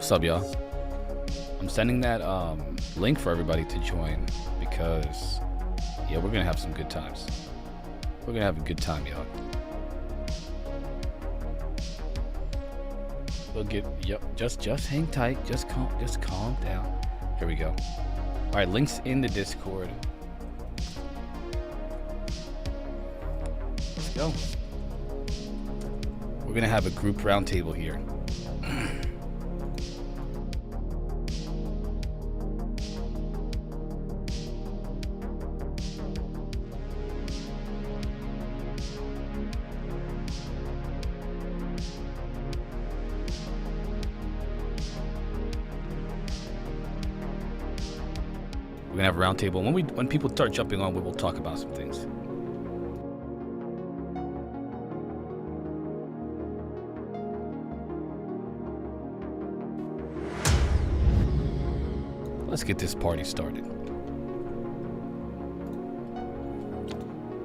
What's up, y'all? I'm sending that link for everybody to join because, yeah, we're gonna have some good times. We're gonna have a good time, y'all. We'll get, yep. Just hang tight. Just calm down. Here we go. All right, links in the Discord. Let's go. We're gonna have a group roundtable here. We're gonna have a roundtable. When people start jumping on, we will talk about some things. Let's get this party started.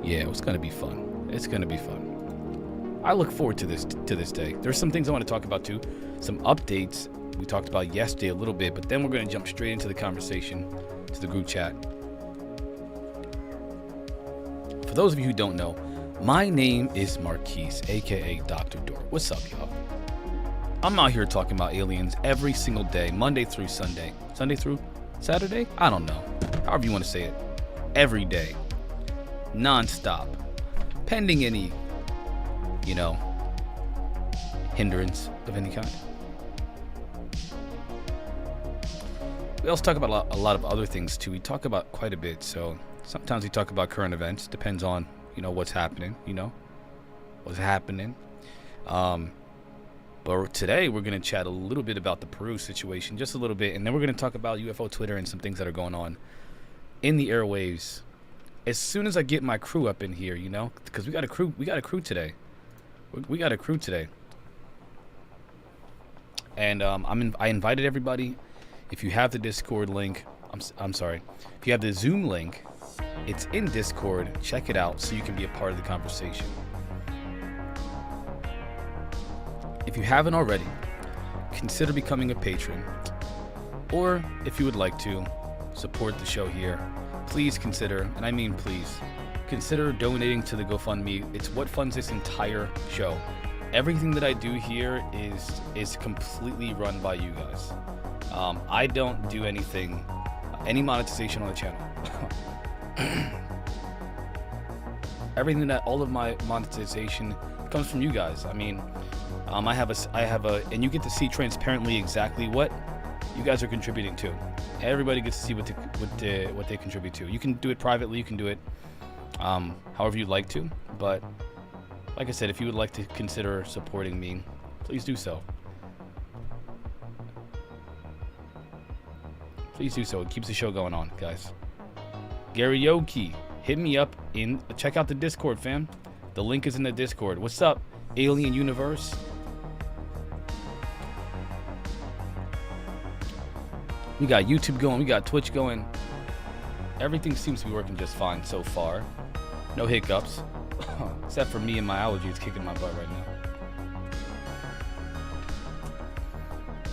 Yeah, it's gonna be fun. It's gonna be fun. I look forward to this day. There's some things I want to talk about too. Some updates we talked about yesterday a little bit, but then we're gonna jump straight into the conversation, to the group chat. For those of you who don't know, my name is Marquise, aka Dr. Door. What's up, y'all? I'm out here talking about aliens every single day, Monday through Sunday. Sunday through Saturday? I don't know. However you want to say it. Every day. Non-stop. Pending any, hindrance of any kind. We also talk about a lot of other things too. We talk about quite a bit. So sometimes we talk about current events. Depends on, what's happening, what's happening. But today we're going to chat a little bit about the Peru situation, just a little bit. And then we're going to talk about UFO Twitter and some things that are going on in the airwaves. As soon as I get my crew up in here, because we got a crew today. We got a crew today. And I invited everybody. If you have the Discord link, I'm sorry. If you have the Zoom link, it's in Discord. Check it out so you can be a part of the conversation. If you haven't already, consider becoming a patron. Or if you would like to support the show here, please consider, and I mean please, consider donating to the GoFundMe. It's what funds this entire show. Everything that I do here is completely run by you guys. I don't do any monetization on the channel. All of my monetization comes from you guys. I mean, I have a, and you get to see transparently exactly what you guys are contributing to. Everybody gets to see what they contribute to. You can do it privately. You can do it however you'd like to. But like I said, if you would like to consider supporting me, please do so. Please do so. It keeps the show going on, guys. Garyoki, hit me up check out the Discord, fam. The link is in the Discord. What's up, Alien Universe? We got YouTube going. We got Twitch going. Everything seems to be working just fine so far. No hiccups. Except for me and my allergies kicking my butt right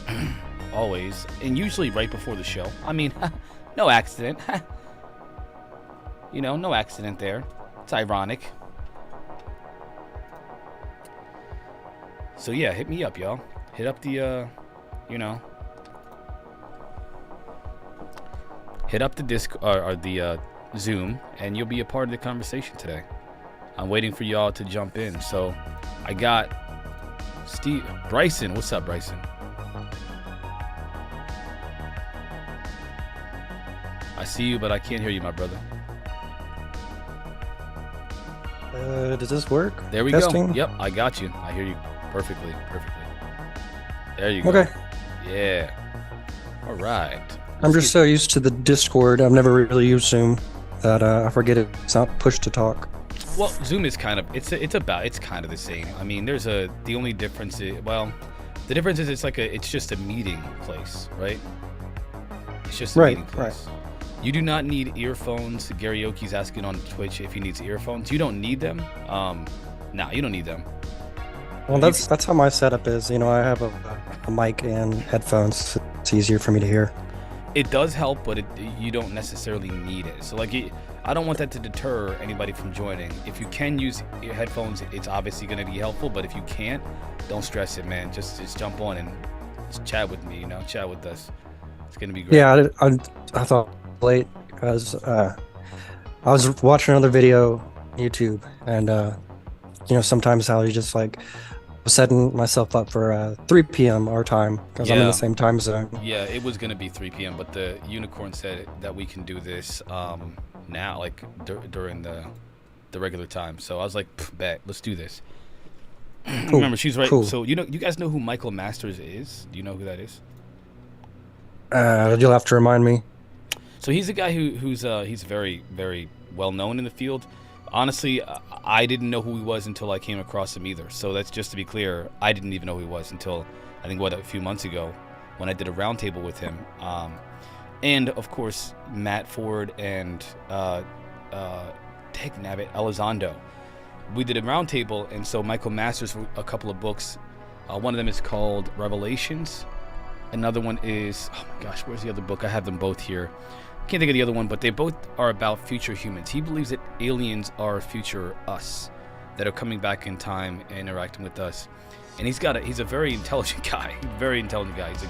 now. Always. And usually right before the show. I mean, No accident. You know, no accident there. It's ironic. So yeah, hit me up, y'all. Hit up the, you know, hit up the disc or the Zoom, and you'll be a part of the conversation today. I'm waiting for y'all to jump in. So I got Bryson. What's up, Bryson? I see you, but I can't hear you, my brother. Does this work? There we Testing? go. Yep, I got you. I hear you perfectly. There you go. Okay. Yeah. All right. I'm just so used to the Discord. I've never really used Zoom that I forget it's not push to talk. Well, Zoom is kind of it's kind of the same. I mean, the only difference is, well, the difference is it's just a meeting place, right? It's just a meeting place. Right. You do not need earphones. Garioki's asking on Twitch if he needs earphones. You don't need them. No, you don't need them. Well, that's how my setup is. You know, I have a mic and headphones. It's easier for me to hear. It does help, but you don't necessarily need it. So, I don't want that to deter anybody from joining. If you can use your headphones, it's obviously going to be helpful. But if you can't, don't stress it, man. Just jump on and just chat with me. You know, chat with us. It's going to be great. Yeah, I thought late because I was watching another video on YouTube, and you know, sometimes I'll just like setting myself up for 3 p.m. our time because I'm in the same time zone. Yeah, it was gonna be 3 p.m., but the unicorn said that we can do this now, like during the regular time. So I was like, bet, let's do this. Cool. Remember, she's right. Cool. So you guys know who Michael Masters is? Do you know who that is? You'll have to remind me. So he's a guy who's very, very well known in the field. Honestly, I didn't know who he was until I came across him either. So that's just to be clear. I didn't even know who he was until I think a few months ago when I did a roundtable with him. And of course, Matt Ford and Nabbit Elizondo. We did a roundtable, and so Michael Masters wrote a couple of books. One of them is called Revelations. Another one is, oh my gosh, where's the other book? I have them both here. Can't think of the other one, but they both are about future humans. He believes that aliens are future us that are coming back in time and interacting with us. And he's a very intelligent guy.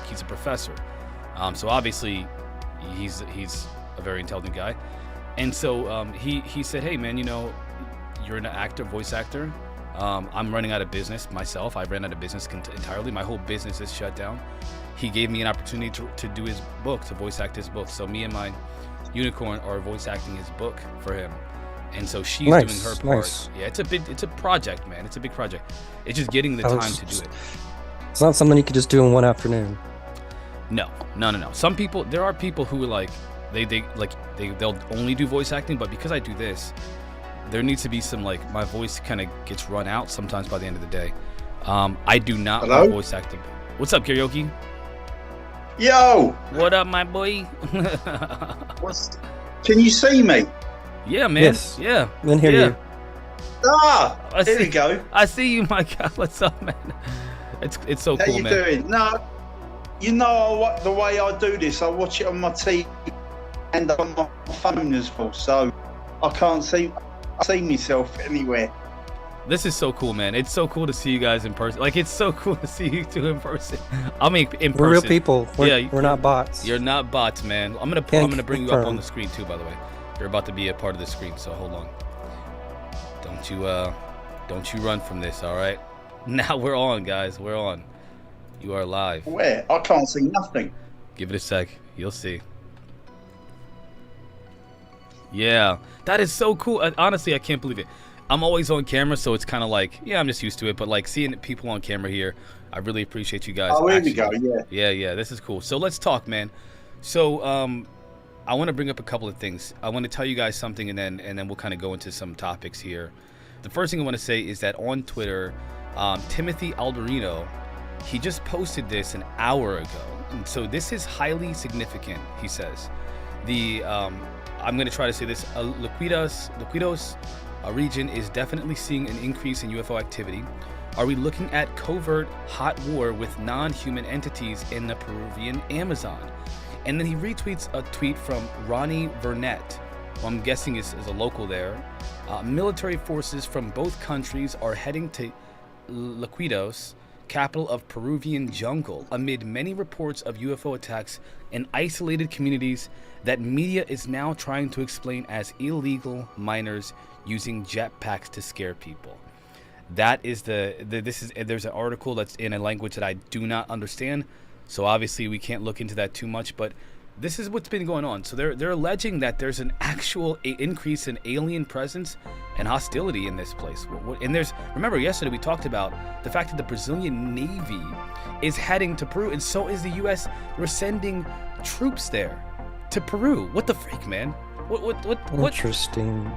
He's a professor. So obviously he's a very intelligent guy. And so he said, hey man, you know, you're an actor, voice actor. I'm running out of business myself. I ran out of business entirely. My whole business is shut down. He gave me an opportunity to do his book, to voice act his book. So me and my unicorn are voice acting his book for him. And so she's doing her part. Nice. Yeah, it's a project, man. It's a big project. It's just getting the time to do it. It's not something you could just do in one afternoon. No. There are people who are they'll only do voice acting, but because I do this, there needs to be some, like, my voice kind of gets run out sometimes by the end of the day. I do not like voice acting. What's up, Karaoke? Yo! What up, my boy? Can you see me? Yeah, man. Yes. Yeah. Then hear you. Here we go. I see you, my God. What's up, man? It's so cool, man. How you doing? No, you know the way I do this. I watch it on my TV and on my phone as well, so I can't see myself anywhere. This is so cool, man. It's so cool to see you guys in person. Like, it's so cool to see you two in person. I mean, in person. We're real people. We're not bots. You're not bots, man. I'm gonna bring you up on the screen too, by the way. You're about to be a part of the screen, so hold on. Don't you run from this, all right? Now we're on, guys. We're on. You are live. Where? I can't see nothing. Give it a sec. You'll see. Yeah, that is so cool. Honestly, I can't believe it. I'm always on camera, so it's kind of like, yeah, I'm just used to it. But like seeing people on camera here, I really appreciate you guys. Oh, here we go. Yeah. Yeah. This is cool. So let's talk, man. So I want to bring up a couple of things. I want to tell you guys something, and then we'll kind of go into some topics here. The first thing I want to say is that on Twitter, Timothy Alberino, he just posted this an hour ago. And so this is highly significant, he says. I'm going to try to say this. Liquidos region is definitely seeing an increase in UFO activity. Are we looking at covert hot war with non-human entities in the Peruvian Amazon? And then he retweets a tweet from Ronnie Burnett, who I'm guessing is a local there. Military forces from both countries are heading to Liquidos, capital of Peruvian jungle, amid many reports of UFO attacks in isolated communities that media is now trying to explain as illegal miners using jetpacks to scare people. That is there's an article that's in a language that I do not understand, so obviously we can't look into that too much, but this is what's been going on. So they're alleging that there's an actual increase in alien presence and hostility in this place. And remember yesterday we talked about the fact that the Brazilian Navy is heading to Peru, and so is the U.S. We're sending troops there to Peru. What the freak, man? What? Interesting.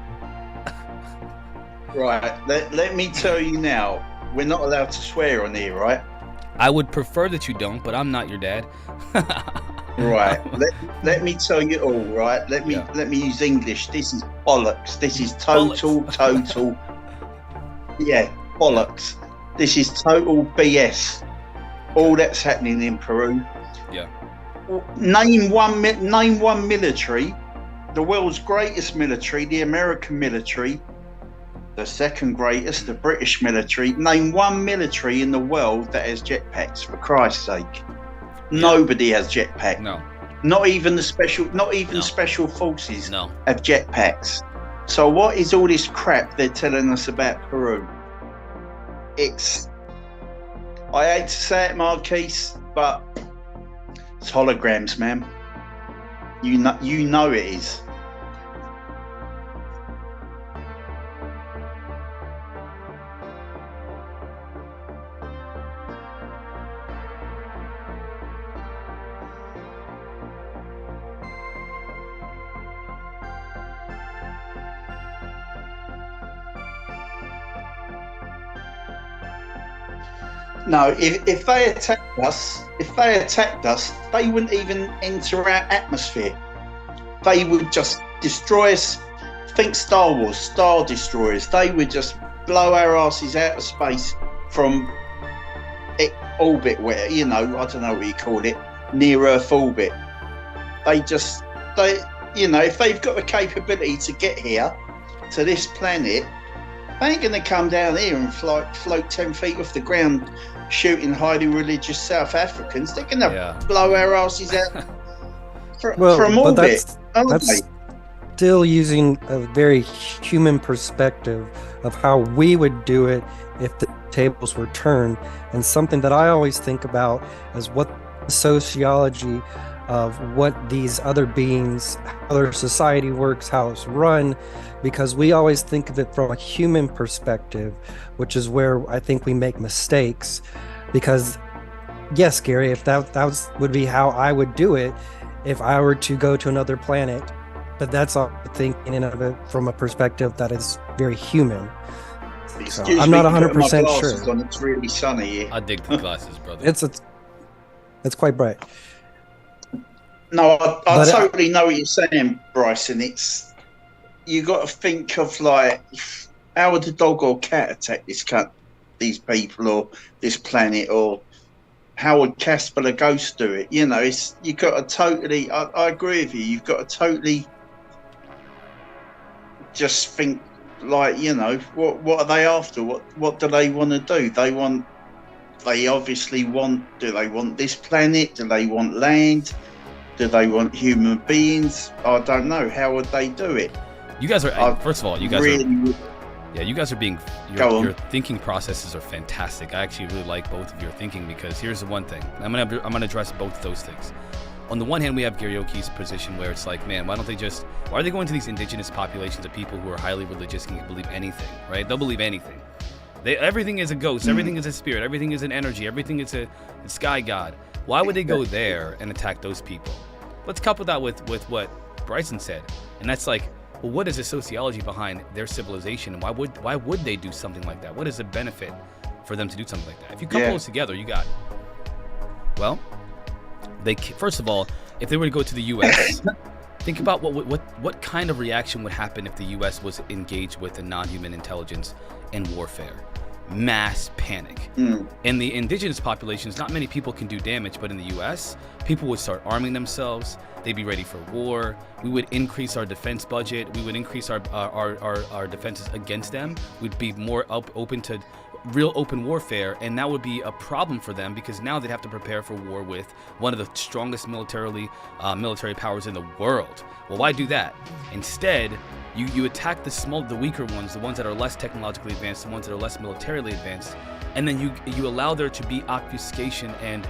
Right, let me tell you now, we're not allowed to swear on here, right? I would prefer that you don't, but I'm not your dad. Right, let me tell you all, right? Let me use English. This is bollocks. This is total, yeah, bollocks. This is total BS. All that's happening in Peru. Yeah. Name one military, the world's greatest military, the American military, the second greatest, the British military. Name one military in the world that has jetpacks, for Christ's sake. Nobody has jetpack. No. Not even special forces No. have jetpacks. So what is all this crap they're telling us about Peru? I hate to say it, Marquise, but it's holograms, man. You know it is. No, if they attacked us, they wouldn't even enter our atmosphere. They would just destroy us. Think Star Wars, Star Destroyers. They would just blow our asses out of space from orbit, where, I don't know what you call it, near Earth orbit. If they've got the capability to get here, to this planet, they ain't going to come down here and float 10 feet off the ground shooting highly religious South Africans. They're going to blow our asses out from orbit. That's still using a very human perspective of how we would do it if the tables were turned. And something that I always think about is what the sociology of what these other beings, how their society works, how it's run, because we always think of it from a human perspective, which is where I think we make mistakes. Because yes, Gary, if that would be how I would do it if I were to go to another planet, but that's all thinking of it from a perspective that is very human. So I'm not 100% sure. On, it's really sunny here. I dig the glasses, brother. It's quite bright. No, I totally know what you're saying, Bryson. You got to think of, like, how would a dog or cat attack these people or this planet, or how would Casper the Ghost do it? You got to totally. I agree with you. You've got to totally just think, like, what are they after? What do they want to do? They obviously want. Do they want this planet? Do they want land? Do they want human beings? I don't know. How would they do it? You guys are, first of all, you guys are being, your thinking processes are fantastic. I actually really like both of your thinking, because here's the one thing. I'm gonna address both of those things. On the one hand, we have Garyoki's position where it's like, man, why are they going to these indigenous populations of people who are highly religious and can believe anything, right? They'll believe anything. Everything is a ghost, everything is a spirit, everything is an energy, everything is a sky god. Why would they go there and attack those people? Let's couple that with what Bryson said. And that's like, well, what is the sociology behind their civilization? And why would they do something like that? What is the benefit for them to do something like that? If you couple those together, you got, well, first of all, if they were to go to the U.S., think about what kind of reaction would happen if the U.S. was engaged with a non-human intelligence in warfare. mass panic. In the indigenous populations, not many people can do damage, but in the US, people would start arming themselves. They'd be ready for war. We would increase our defense budget. We would increase our defenses against them. We'd be more open to real open warfare, and that would be a problem for them because now they'd have to prepare for war with one of the strongest military powers in the world. Well, why do that? Instead, you attack the weaker ones, the ones that are less technologically advanced, the ones that are less militarily advanced, and then you allow there to be obfuscation and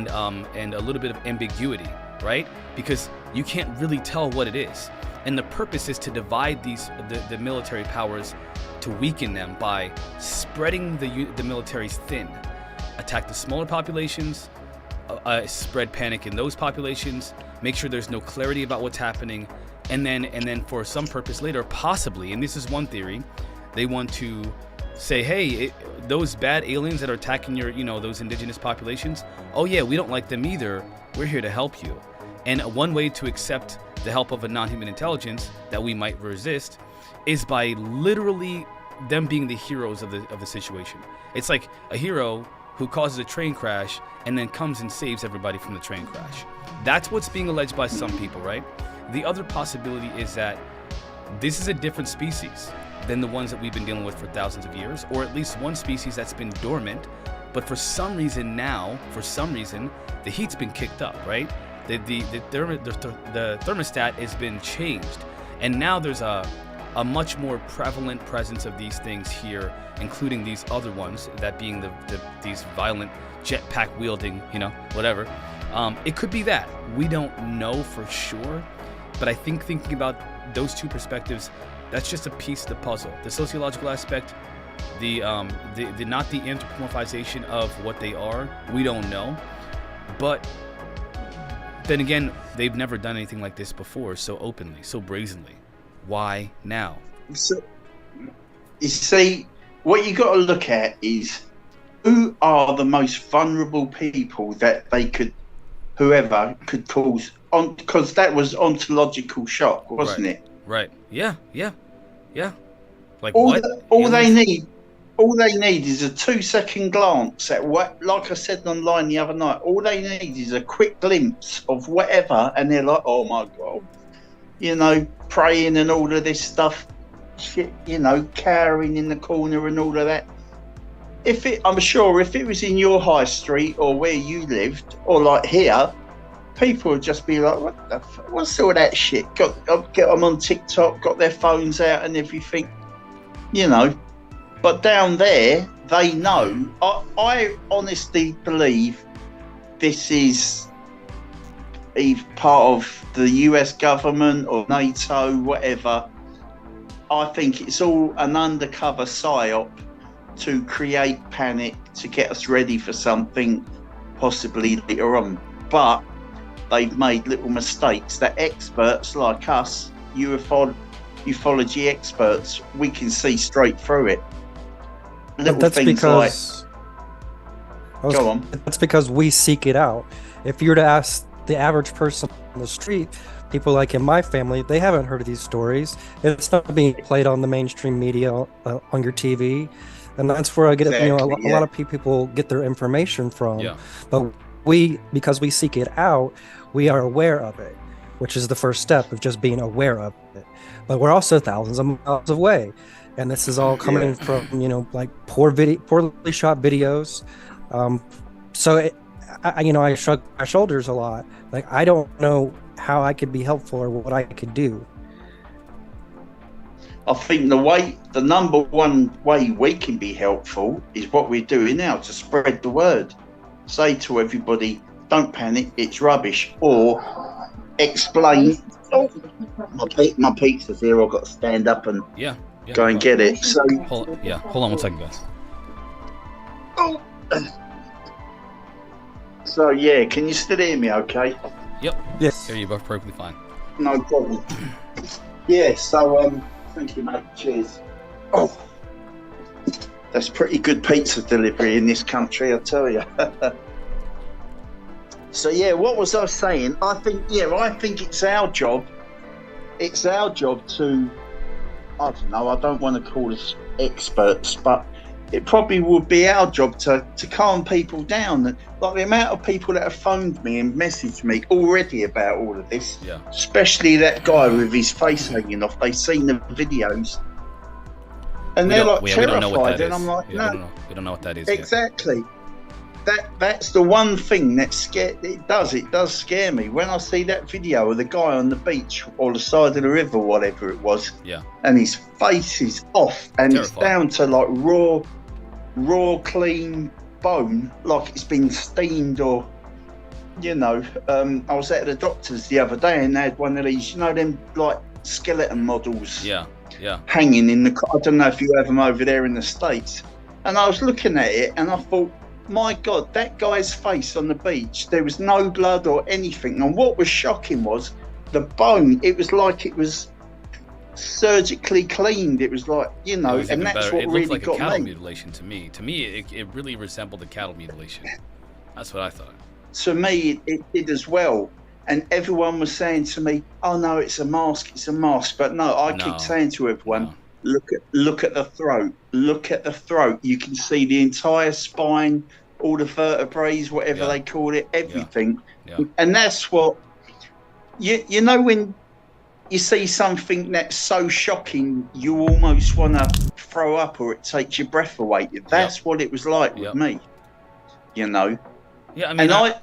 a little bit of ambiguity, right? Because you can't really tell what it is. And the purpose is to divide the military powers, to weaken them by spreading the militaries thin. Attack the smaller populations, spread panic in those populations, make sure there's no clarity about what's happening, and then for some purpose later, possibly, and this is one theory, they want to say, hey, those bad aliens that are attacking those indigenous populations, oh yeah, we don't like them either, we're here to help you. And one way to accept the help of a non-human intelligence that we might resist is by literally them being the heroes of the situation. It's like a hero who causes a train crash and then comes and saves everybody from the train crash. That's what's being alleged by some people, right? The other possibility is that this is a different species than the ones that we've been dealing with for thousands of years, or at least one species that's been dormant, but for some reason, the heat's been kicked up, right? The thermostat has been changed, and now there's a much more prevalent presence of these things here, including these other ones, that being these violent jetpack wielding, whatever. It could be that. We don't know for sure, but I think thinking about those two perspectives, that's just a piece of the puzzle. The sociological aspect, the not the anthropomorphization of what they are, we don't know. But then again, they've never done anything like this before, so openly, so brazenly. Why now? So, you see, what you got to look at is who are the most vulnerable people that whoever could cause because that was ontological shock, wasn't it? Right. Yeah. Like all what? They need is a 2-second glance at what, like I said online the other night, all they need is a quick glimpse of whatever, and they're like, oh my God, praying and all of this stuff, shit, cowering in the corner and all of that. I'm sure if it was in your high street or where you lived, or like here, people would just be like, what's all that shit? Get them on TikTok, got their phones out and everything, But down there, they know. I honestly believe this is either part of the US government or NATO, whatever. I think it's all an undercover psyop to create panic, to get us ready for something possibly later on. But they've made little mistakes that experts like us, ufology experts, we can see straight through it. That's because we seek it out. If you were to ask the average person on the street, people like in my family, they haven't heard of these stories. It's not being played on the mainstream media on your TV, and that's where I get a lot of people get their information from. Yeah. But because we seek it out, we are aware of it, which is the first step of just being aware of it. But we're also thousands of miles away. And this is all coming from, like poorly shot videos. I shrug my shoulders a lot. Like, I don't know how I could be helpful or what I could do. I think the number one way we can be helpful is what we're doing now, to spread the word. Say to everybody, don't panic, it's rubbish. Or explain, my pizza's here, I've got to stand up and... Yeah, go and get it. So hold on 1 second, guys. Oh. So yeah, can you still hear me? Okay. Yep. Yes. Hear you both perfectly fine. No problem. Yeah. So thank you, mate. Cheers. Oh, that's pretty good pizza delivery in this country, I tell you. So yeah, what was I saying? I think it's our job. It's our job to. I don't know, I don't want to call us experts, but it probably would be our job to calm people down. Like the amount of people that have phoned me and messaged me already about all of this, especially that guy with his face hanging off. They've seen the videos and they're like terrified. And I'm like, no, we don't know what that is. Exactly. Yet. That's the one thing that it does scare me when I see that video of the guy on the beach or the side of the river, whatever it was. Yeah. And his face is off, and it's down to like raw, clean bone, like it's been steamed or, I was at the doctor's the other day and they had one of these, them like skeleton models. Yeah. Hanging in the. I don't know if you have them over there in the States. And I was looking at it and I thought, my God, that guy's face on the beach, there was no blood or anything. And what was shocking was the bone. It was like it was surgically cleaned. It was like, and that's better. what really got me. It looked like a cattle mutilation to me. To me, it really resembled a cattle mutilation. That's what I thought. To me, it did as well. And everyone was saying to me, oh, no, it's a mask. But no, I keep saying to everyone, look at the throat. Look at the throat. You can see the entire spine, all the vertebrae, whatever they call it, everything. Yeah. And that's what, when you see something that's so shocking, you almost want to throw up or it takes your breath away. That's what it was like with me, Yeah, I mean, and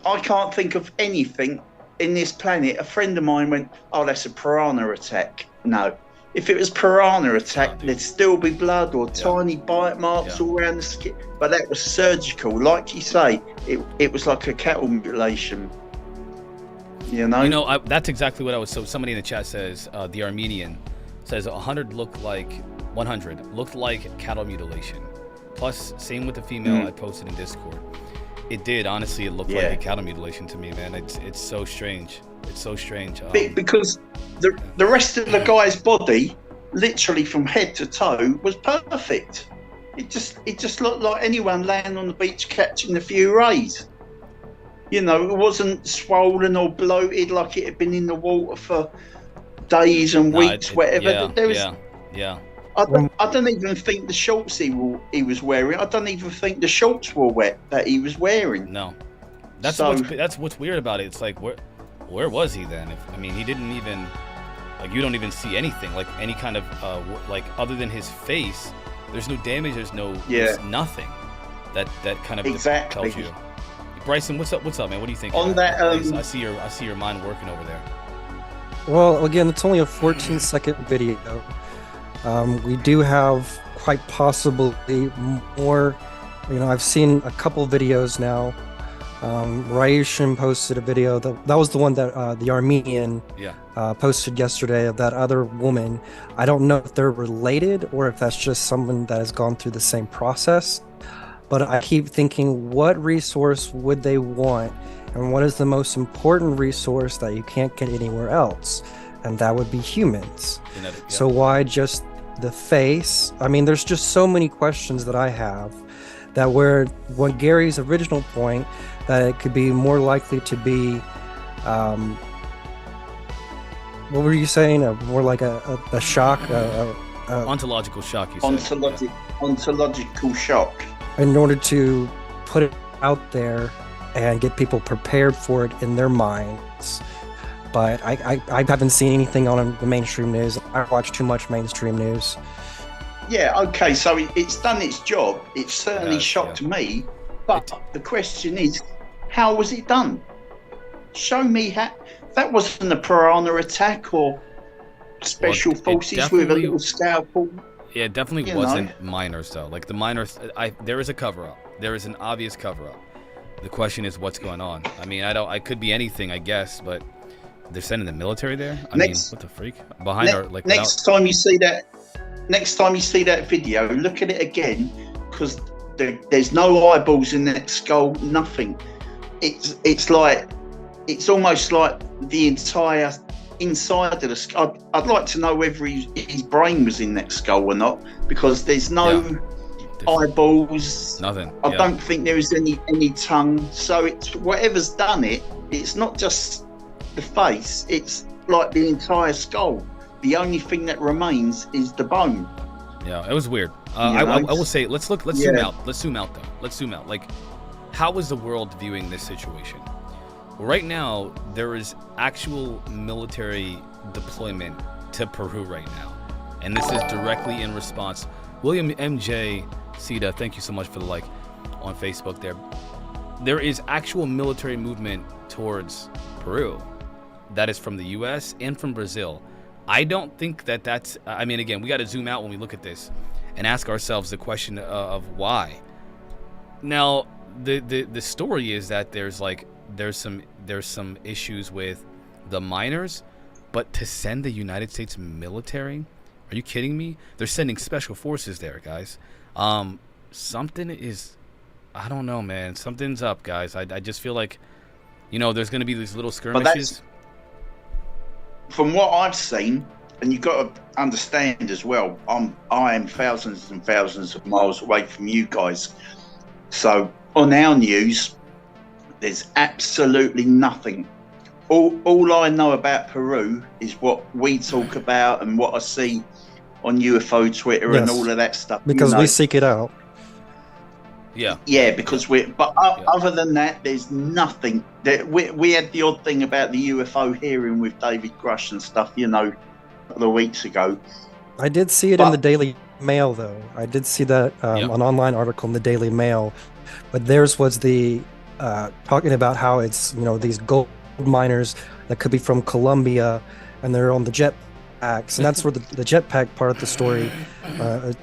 I can't think of anything in this planet. A friend of mine went, oh, that's a piranha attack. No. If it was piranha attack, there'd still be blood or tiny bite marks all around the skin. But that was surgical. Like you say, it was like a cattle mutilation. That's exactly what I was. So somebody in the chat says, the Armenian says 100 looked like cattle mutilation. Plus, same with the female I posted in Discord. It did, honestly, it looked like a cattle mutilation to me, man. It's so strange. It's so strange. Because the rest of the guy's body, literally from head to toe, was perfect. It just looked like anyone laying on the beach catching a few rays. It wasn't swollen or bloated like it had been in the water for days and weeks, whatever. I don't even think the shorts he was wearing. I don't even think the shorts were wet that he was wearing. No, that's what's weird about it. It's like where was he then? He didn't even you don't even see anything like any kind of other than his face. There's no damage. There's nothing that kind of tells you. Bryson, what's up, man? What do you think? On that, I see your mind working over there. Well, again, it's only a 14-second video. We do have quite possibly more. I've seen a couple videos now. Raishin posted a video that was the one that the Armenian posted yesterday of that other woman. I don't know if they're related or if that's just someone that has gone through the same process. But I keep thinking, what resource would they want? And what is the most important resource that you can't get anywhere else? And that would be humans. So why just the face? There's just so many questions that I have that when Gary's original point, that it could be more likely to be, what were you saying? More like a shock? Ontological shock, you said. Ontological shock. In order to put it out there and get people prepared for it in their minds. But I haven't seen anything on the mainstream news. I watch too much mainstream news. Yeah, okay, so it's done its job. It certainly shocked me. But the question is, how was it done? Show me how. That wasn't a piranha attack or special forces with a little scalpel. Yeah, it definitely wasn't minors, though. Like the minors, there is a cover-up. There is an obvious cover-up. The question is, what's going on? I could be anything, I guess, but they're sending the military there. What the freak? Next time you see that video, look at it again, because there's no eyeballs in that skull, nothing. It's almost like the entire inside of the skull. I'd like to know whether his brain was in that skull or not, because there's no eyeballs, nothing. I don't think there is any tongue. So it's whatever's done it. It's not just the face. It's like the entire skull. The only thing that remains is the bone. Yeah, it was weird. You I know? will say, let's zoom Yeah. out. Let's zoom out, though. Let's zoom out. Like, how is the world viewing this situation? Well, right now, there is actual military deployment to Peru right now. And this is directly in response. William MJ Sita, thank you so much for the like on Facebook there. There is actual military movement towards Peru. That is from the U.S. and from Brazil. I don't think that that's, I mean, again, we got to zoom out when we look at this and ask ourselves the question of why. Now, the story is that there's some issues with the miners, but to send the United States military, are you kidding me? They're sending special forces there, guys. Something is, I don't know, man. Something's up, guys. I just feel like, you know, there's going to be these little skirmishes. From what I've seen, and you've got to understand as well, I am thousands and thousands of miles away from you guys. So on our news, there's absolutely nothing. All I know about Peru is what we talk about and what I see on UFO Twitter and all of that stuff. Because we seek it out. Yeah, because other than that, there's nothing. We had the odd thing about the UFO hearing with David Grush and stuff, you know, a couple of weeks ago. I did see it in the Daily Mail, though. I did see that an online article in the Daily Mail, but theirs was the talking about how it's, you know, these gold miners that could be from Colombia, and they're on the jetpacks, and that's where the jetpack part of the story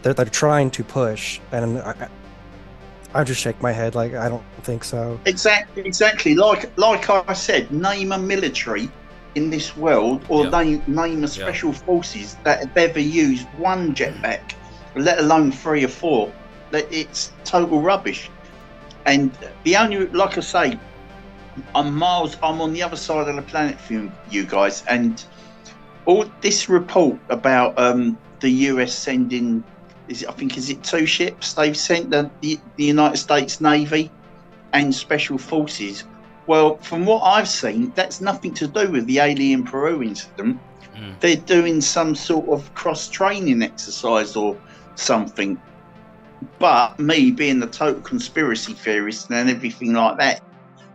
they're trying to push, and I just shake my head like I don't think so. Exactly. Like I said, name a military in this world, or name a special forces that have ever used one jetpack, let alone 3 or 4. That it's total rubbish. And the only, like I say, I'm on the other side of the planet from you guys, and all this report about the US sending, is it 2 ships they've sent, the United States Navy and Special Forces? Well, from what I've seen, that's nothing to do with the alien Peru incident. They're doing some sort of cross-training exercise or something. But me being the total conspiracy theorist and everything like that,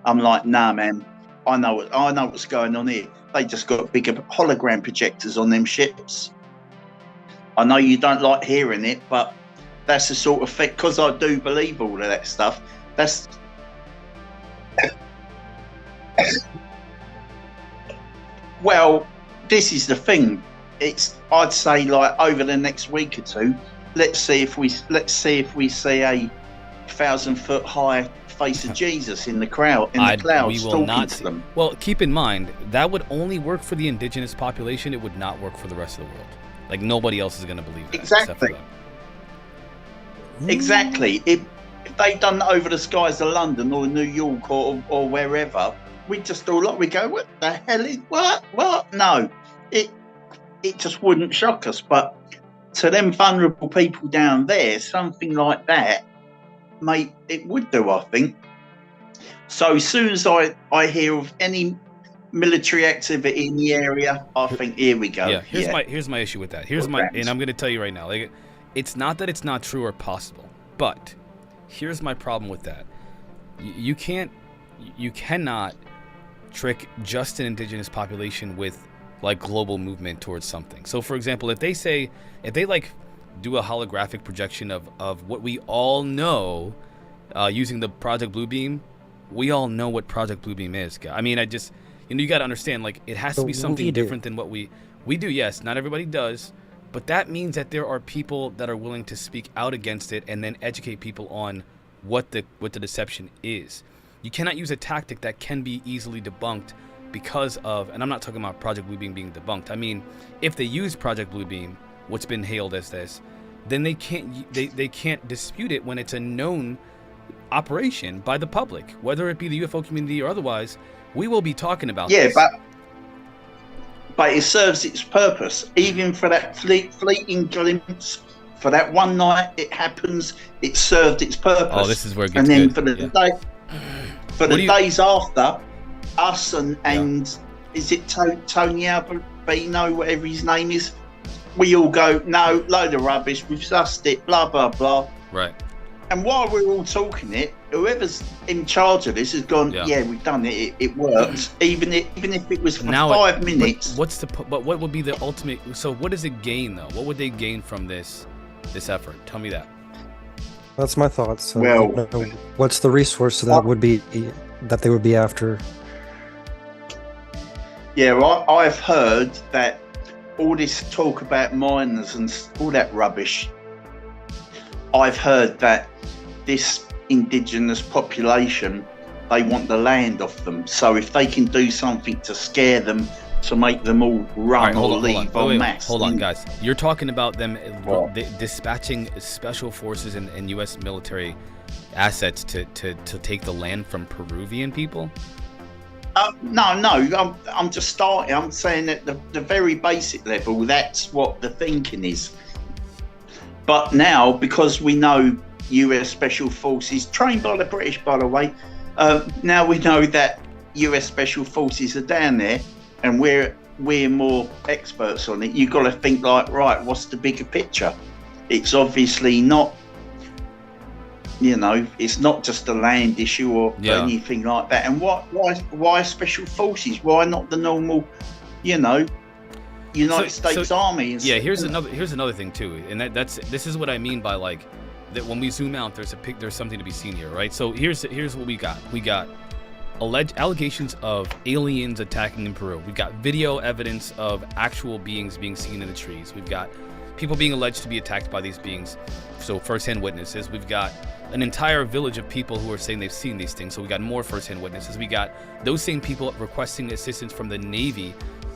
I'm like, nah, man, I know what's going on here. They just got bigger hologram projectors on them ships. I know you don't like hearing it, but that's the sort of thing, because I do believe all of that stuff. That's well, this is the thing. I'd say, like, over the next week or two, let's see if we see a 1,000-foot high face of Jesus in the crowd, in the clouds, talking to them. Well, keep in mind that would only work for the indigenous population. It would not work for the rest of the world. Like, nobody else is going to believe that. Exactly. If they'd done that over the skies of London or New York or wherever, we'd just all we go, what the hell is what? No, it just wouldn't shock us. But to them vulnerable people down there, something like that, mate, it would do, I think. So as soon as I hear of any military activity in the area, I think, here we go. Yeah, here's my issue with that. And I'm going to tell you right now, like, it's not that it's not true or possible, but here's my problem with that. You cannot trick just an indigenous population with, like, global movement towards something. So, for example, if they like do a holographic projection of what we all know, using the Project Bluebeam, we all know what Project Bluebeam is. I mean, you got to understand, like, it has to be something different than what we do. Yes, not everybody does, but that means that there are people that are willing to speak out against it and then educate people on what the deception is. You cannot use a tactic that can be easily debunked because of, and I'm not talking about Project Bluebeam being debunked. I mean, if they use Project Bluebeam, what's been hailed as this, then they can't dispute it when it's a known operation by the public, whether it be the UFO community or otherwise. We will be talking about this. Yeah, but it serves its purpose. Even for that fleeting glimpse, for that one night it happens, it served its purpose. Oh, this is where it gets good. And then good. for the days after, us and is it Tony Albino, whatever his name is, we all go, no, load of rubbish, we've sussed it, blah, blah, blah. Right. And while we're all talking it, whoever's in charge of this has gone, yeah, we've done it, it works, even if it was for now 5 minutes. But what would be the ultimate, so what does it gain though? What would they gain from this effort? Tell me that. That's my thoughts. So, Well, what's the resource that they would be after? Yeah, I've heard that all this talk about miners and all that rubbish, I've heard that this indigenous population, they want the land off them. So if they can do something to scare them, to make them all run or leave en masse. Hold on, guys. You're talking about them dispatching special forces and U.S. military assets to take the land from Peruvian people? No, I'm just starting. I'm saying at the very basic level, that's what the thinking is. But now, because we know US Special Forces, trained by the British, by the way, now we know that US Special Forces are down there, and we're more experts on it. You've got to think like, right, what's the bigger picture? It's obviously not, it's not just a land issue or anything like that. And why Special Forces? Why not the normal, United States Army? And here's another thing too, and this is what I mean by like that. When we zoom out, there's something to be seen here, right? So here's what we got. We got alleged allegations of aliens attacking in Peru. We've got video evidence of actual beings being seen in the trees. We've got people being alleged to be attacked by these beings, so first-hand witnesses. We've got an entire village of people who are saying they've seen these things, so we got more first-hand witnesses. We got those same people requesting assistance from the Navy,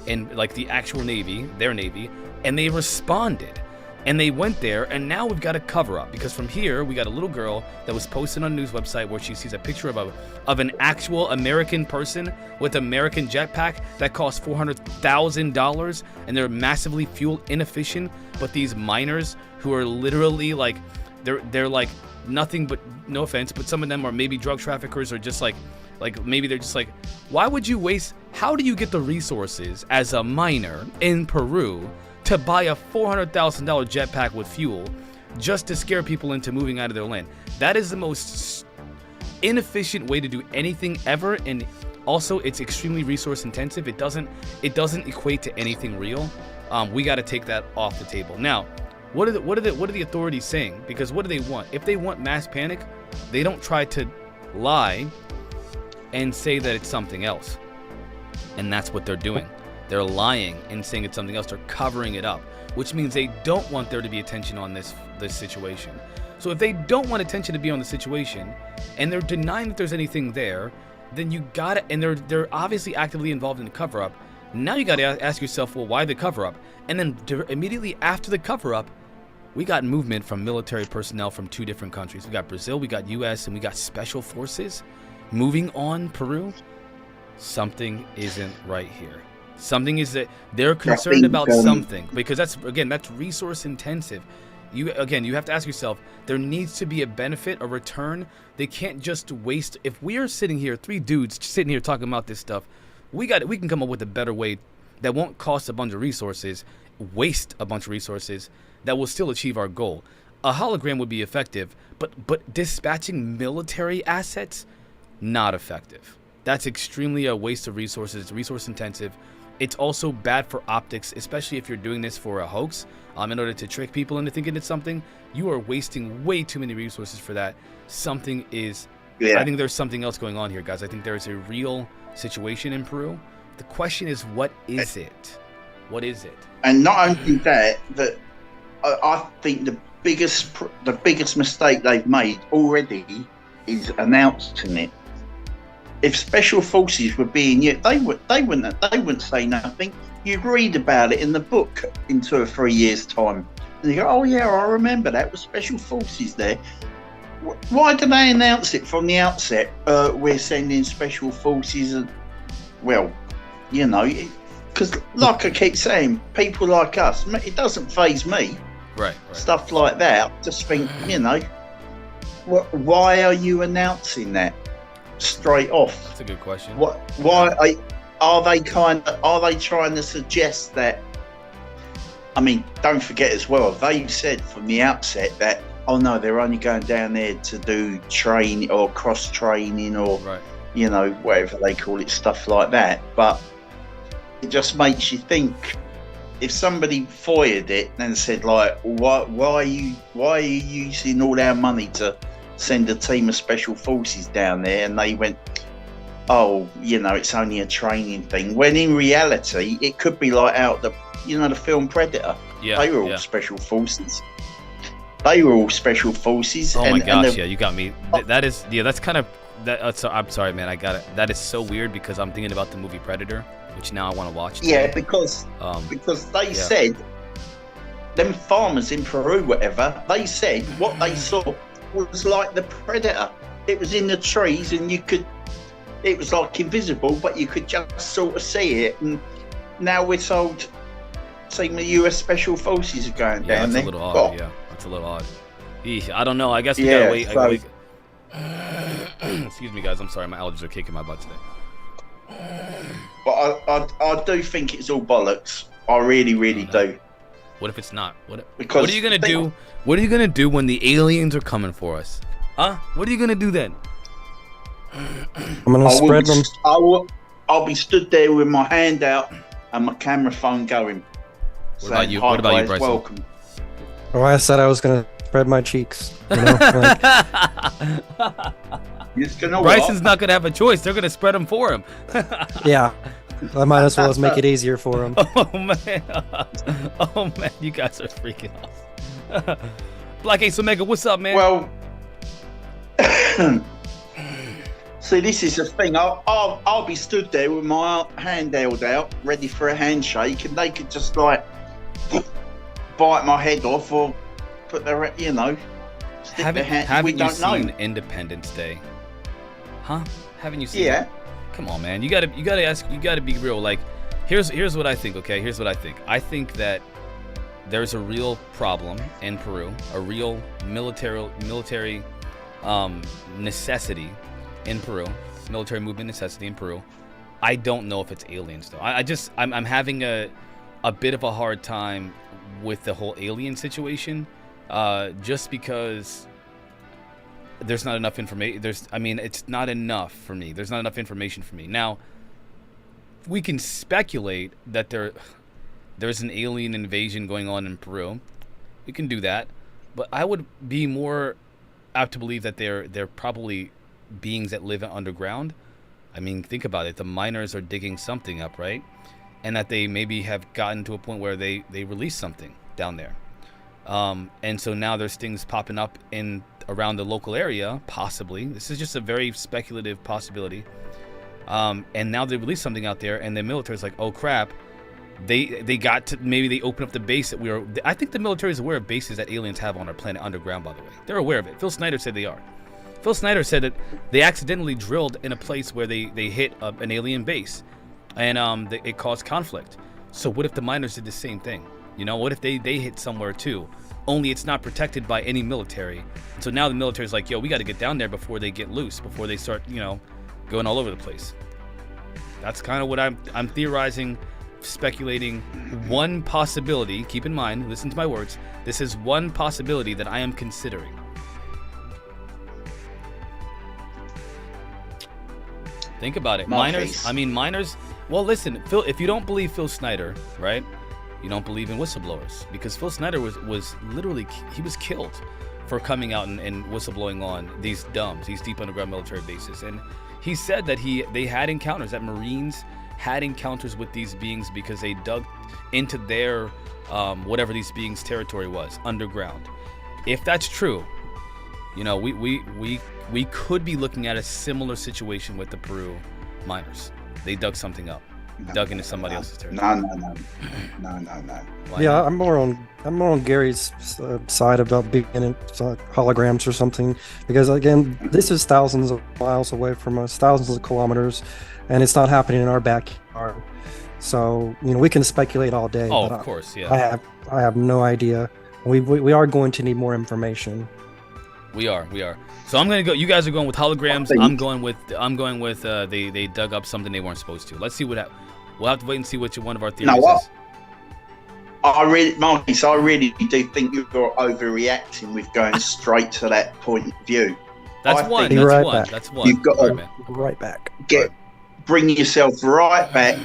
and like the actual Navy, their Navy, and they responded. And they went there, and now we've got a cover-up, because from here we got a little girl that was posted on a news website where she sees a picture of an actual American person with American jetpack that costs $400,000, and they're massively fuel inefficient. But these miners who are literally like, they're like nothing but, no offense, but some of them are maybe drug traffickers, or just like maybe they're just like, why would you waste? How do you get the resources as a miner in Peru to buy a $400,000 jetpack with fuel just to scare people into moving out of their land? That is the most inefficient way to do anything ever, and also it's extremely resource intensive. It doesn't equate to anything real. We got to take that off the table. Now, what are the authorities saying? Because what do they want? If they want mass panic, they don't try to lie and say that it's something else, and that's what they're doing. They're lying and saying it's something else. They're covering it up, which means they don't want there to be attention on this situation. So if they don't want attention to be on the situation, and they're denying that there's anything there, then you got it. And they're obviously actively involved in the cover-up. Now you got to ask yourself, well, why the cover-up? And then immediately after the cover-up, we got movement from military personnel from 2 different countries. We got Brazil, we got US, and we got special forces moving on Peru. Something isn't right here. Something is that they're concerned about something, because that's resource intensive. You have to ask yourself, there needs to be a benefit, a return. They can't just waste. If we are sitting here, 3 dudes sitting here talking about this stuff, we can come up with a better way that won't cost a bunch of resources, waste a bunch of resources, that will still achieve our goal. A hologram would be effective, but dispatching military assets, not effective. That's extremely a waste of resources, resource intensive. It's also bad for optics, especially if you're doing this for a hoax, in order to trick people into thinking it's something. You are wasting way too many resources for that. Something is, I think there's something else going on here, guys. I think there is a real situation in Peru. The question is, what is it? What is it? And not only that, I think the biggest mistake they've made already is announcing it. If special forces were being used, they wouldn't say nothing. You'd read about it in the book in 2 or 3 years' time, and you go, "Oh yeah, I remember that was special forces there." Why did they announce it from the outset? We're sending special forces, and because like I keep saying, people like us, it doesn't faze me. Right. Stuff like that. I just think, why are you announcing that straight off? That's a good question. Why are they trying to suggest that I mean, don't forget as well, they've said from the outset that, oh no, they're only going down there to do training or cross training or, Right. you know, whatever they call it, stuff like that. But it just makes you think, if somebody foiled it and said, like, why are you using all our money to send a team of special forces down there? And they went, oh, you know, it's only a training thing. When in reality, it could be like out the, you know, the film Predator. Yeah. They were all special forces. They were all special forces. Oh my gosh, yeah, you got me. That is, yeah, that's kind of that. So, I'm sorry, man, I got it. That is so weird because I'm thinking about the movie Predator, which now I want to watch. Yeah, because they said, them farmers in Peru, whatever, they said what they saw was like the Predator. It was in the trees, and it was like invisible, but you could just sort of see it. And now we're told, saying the US Special Forces are going down there. That's a little odd. Yeah, that's a little odd. I don't know. I guess we gotta wait. Excuse me, guys. I'm sorry. My allergies are kicking my butt today. But I do think it's all bollocks. I really, really do. What if it's not? What Because are you gonna do? What are you gonna do when the aliens are coming for us? Huh? What are you gonna do then? I'm gonna spread them. I'll be stood there with my hand out and my camera phone going. What about you? What about you, Bryson? Welcome. Oh, I said I was gonna spread my cheeks. You know? Bryson's not gonna have a choice. They're gonna spread them for him. Yeah, I might as well make it easier for him. Oh man, you guys are freaking off. Black Ace Omega, what's up, man? Well, see, this is the thing. I'll be stood there with my hand held out, ready for a handshake, and they could just like bite my head off or put their, you know, stick their hand. Haven't We you don't seen know. Independence Day? Huh? Haven't you seen? Yeah. It? Come on, man. You gotta be real. Like, here's what I think. Okay, here's what I think. I think that there's a real problem in Peru, a real military necessity in Peru, military movement necessity in Peru. I don't know if it's aliens though. I'm having a bit of a hard time with the whole alien situation, just because there's not enough information. It's not enough for me. There's not enough information for me. Now, we can speculate that there's an alien invasion going on in Peru. We can do that, but I would be more apt to believe that they're probably beings that live underground. I mean, think about it. The miners are digging something up, right? And that they maybe have gotten to a point where they release something down there. And so now there's things popping up in around the local area, possibly. This is just a very speculative possibility. And now they release something out there, and the military's like, oh crap, maybe they open up the base that I think the military is aware of bases that aliens have on our planet underground, by the way. They're aware of it. Phil Snyder said they are. Phil Snyder said that they accidentally drilled in a place where they hit an alien base, and it caused conflict. So what if the miners did the same thing? You know, what if they hit somewhere too? Only it's not protected by any military. And so now the military's like, yo, we got to get down there before they get loose, before they start, you know, going all over the place. That's kind of what I'm theorizing, speculating. One possibility, keep in mind, listen to my words, this is one possibility that I am considering. Think about it. Miners, well, listen, Phil, if you don't believe Phil Snyder, right, you don't believe in whistleblowers, because Phil Snyder was literally, he was killed for coming out and whistleblowing on these deep underground military bases. And he said that they had encounters, that Marines had encounters with these beings because they dug into their whatever these beings' territory was underground. If that's true, you know, we could be looking at a similar situation with the Peru miners. They dug something up, dug into somebody else's territory. No. Yeah, I'm more on Gary's side about being in holograms or something, because again, this is thousands of miles away from us, thousands of kilometers, and it's not happening in our backyard. So, you know, we can speculate all day. Oh, of course, yeah. I have no idea. We are going to need more information. We are. So I'm gonna go. You guys are going with holograms. I'm going with they dug up something they weren't supposed to. Let's see what happens. We'll have to wait and see which one of our theories is. Marcus, I really do think you're overreacting with going straight to that point of view. That's I one. think Be That's right one. back. That's one. You've got All to right, man. Right back. bring yourself right back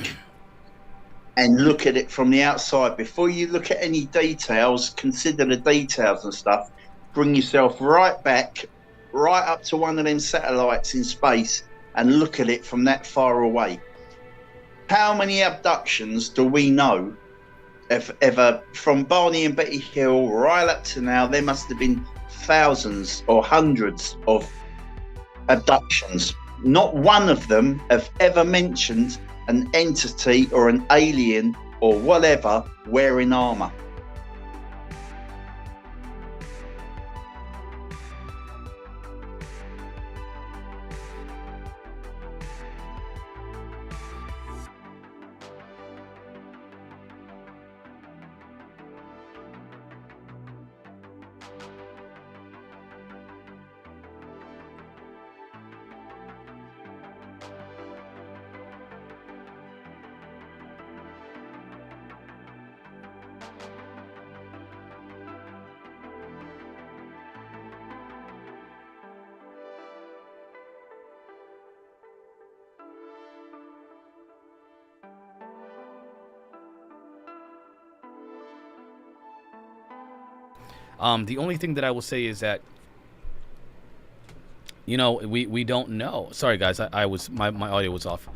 and look at it from the outside before you look at any details. Consider the details and stuff. Bring yourself right back, right up to one of them satellites in space, and look at it from that far away. How many abductions do we know have ever, from Barney and Betty Hill right up to now? There must have been thousands or hundreds of abductions. Not one of them have ever mentioned an entity or an alien or whatever wearing armor. The only thing that I will say is that, you know, we don't know. Sorry guys, I was my audio was off,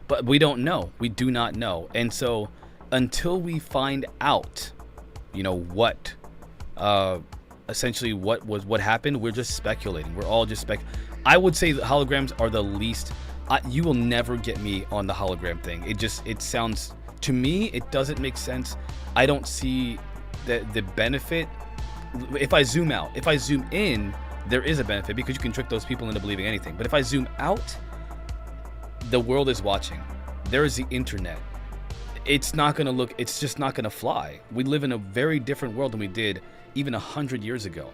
but we don't know. We do not know, and so until we find out, you know, what, essentially what happened, we're just speculating. We're all just I would say the holograms are the least. You will never get me on the hologram thing. It sounds, to me, it doesn't make sense. I don't see the benefit. If I zoom out, if I zoom in, there is a benefit because you can trick those people into believing anything. But if I zoom out, the world is watching. There is the internet. It's not gonna look. It's just not gonna fly. We live in a very different world than we did even 100 years ago.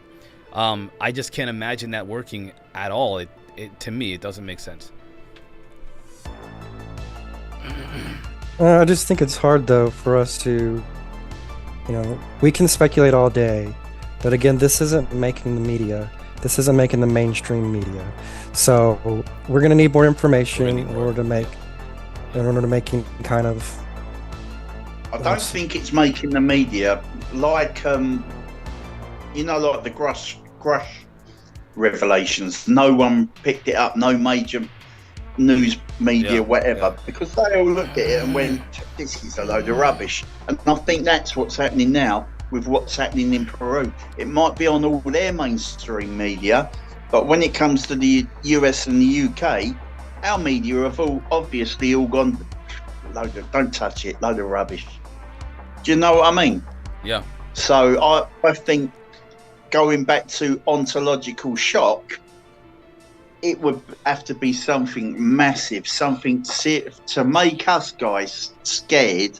I just can't imagine that working at all. To me, it doesn't make sense. I just think it's hard though for us to, you know, we can speculate all day, but again, this isn't making the media. This isn't making the mainstream media. So we're gonna need more information in order to make any kind of. I don't think it's making the media like you know, like the Grush revelations. No one picked it up. No major news media, whatever, because they all looked at it and went, "This is a load of rubbish." And I think that's what's happening now with what's happening in Peru. It might be on all their mainstream media, but when it comes to the US and the UK, our media have obviously all gone, "Don't touch it, load of rubbish." Do you know what I mean? Yeah. So I think, going back to ontological shock, it would have to be something massive, something to make us guys scared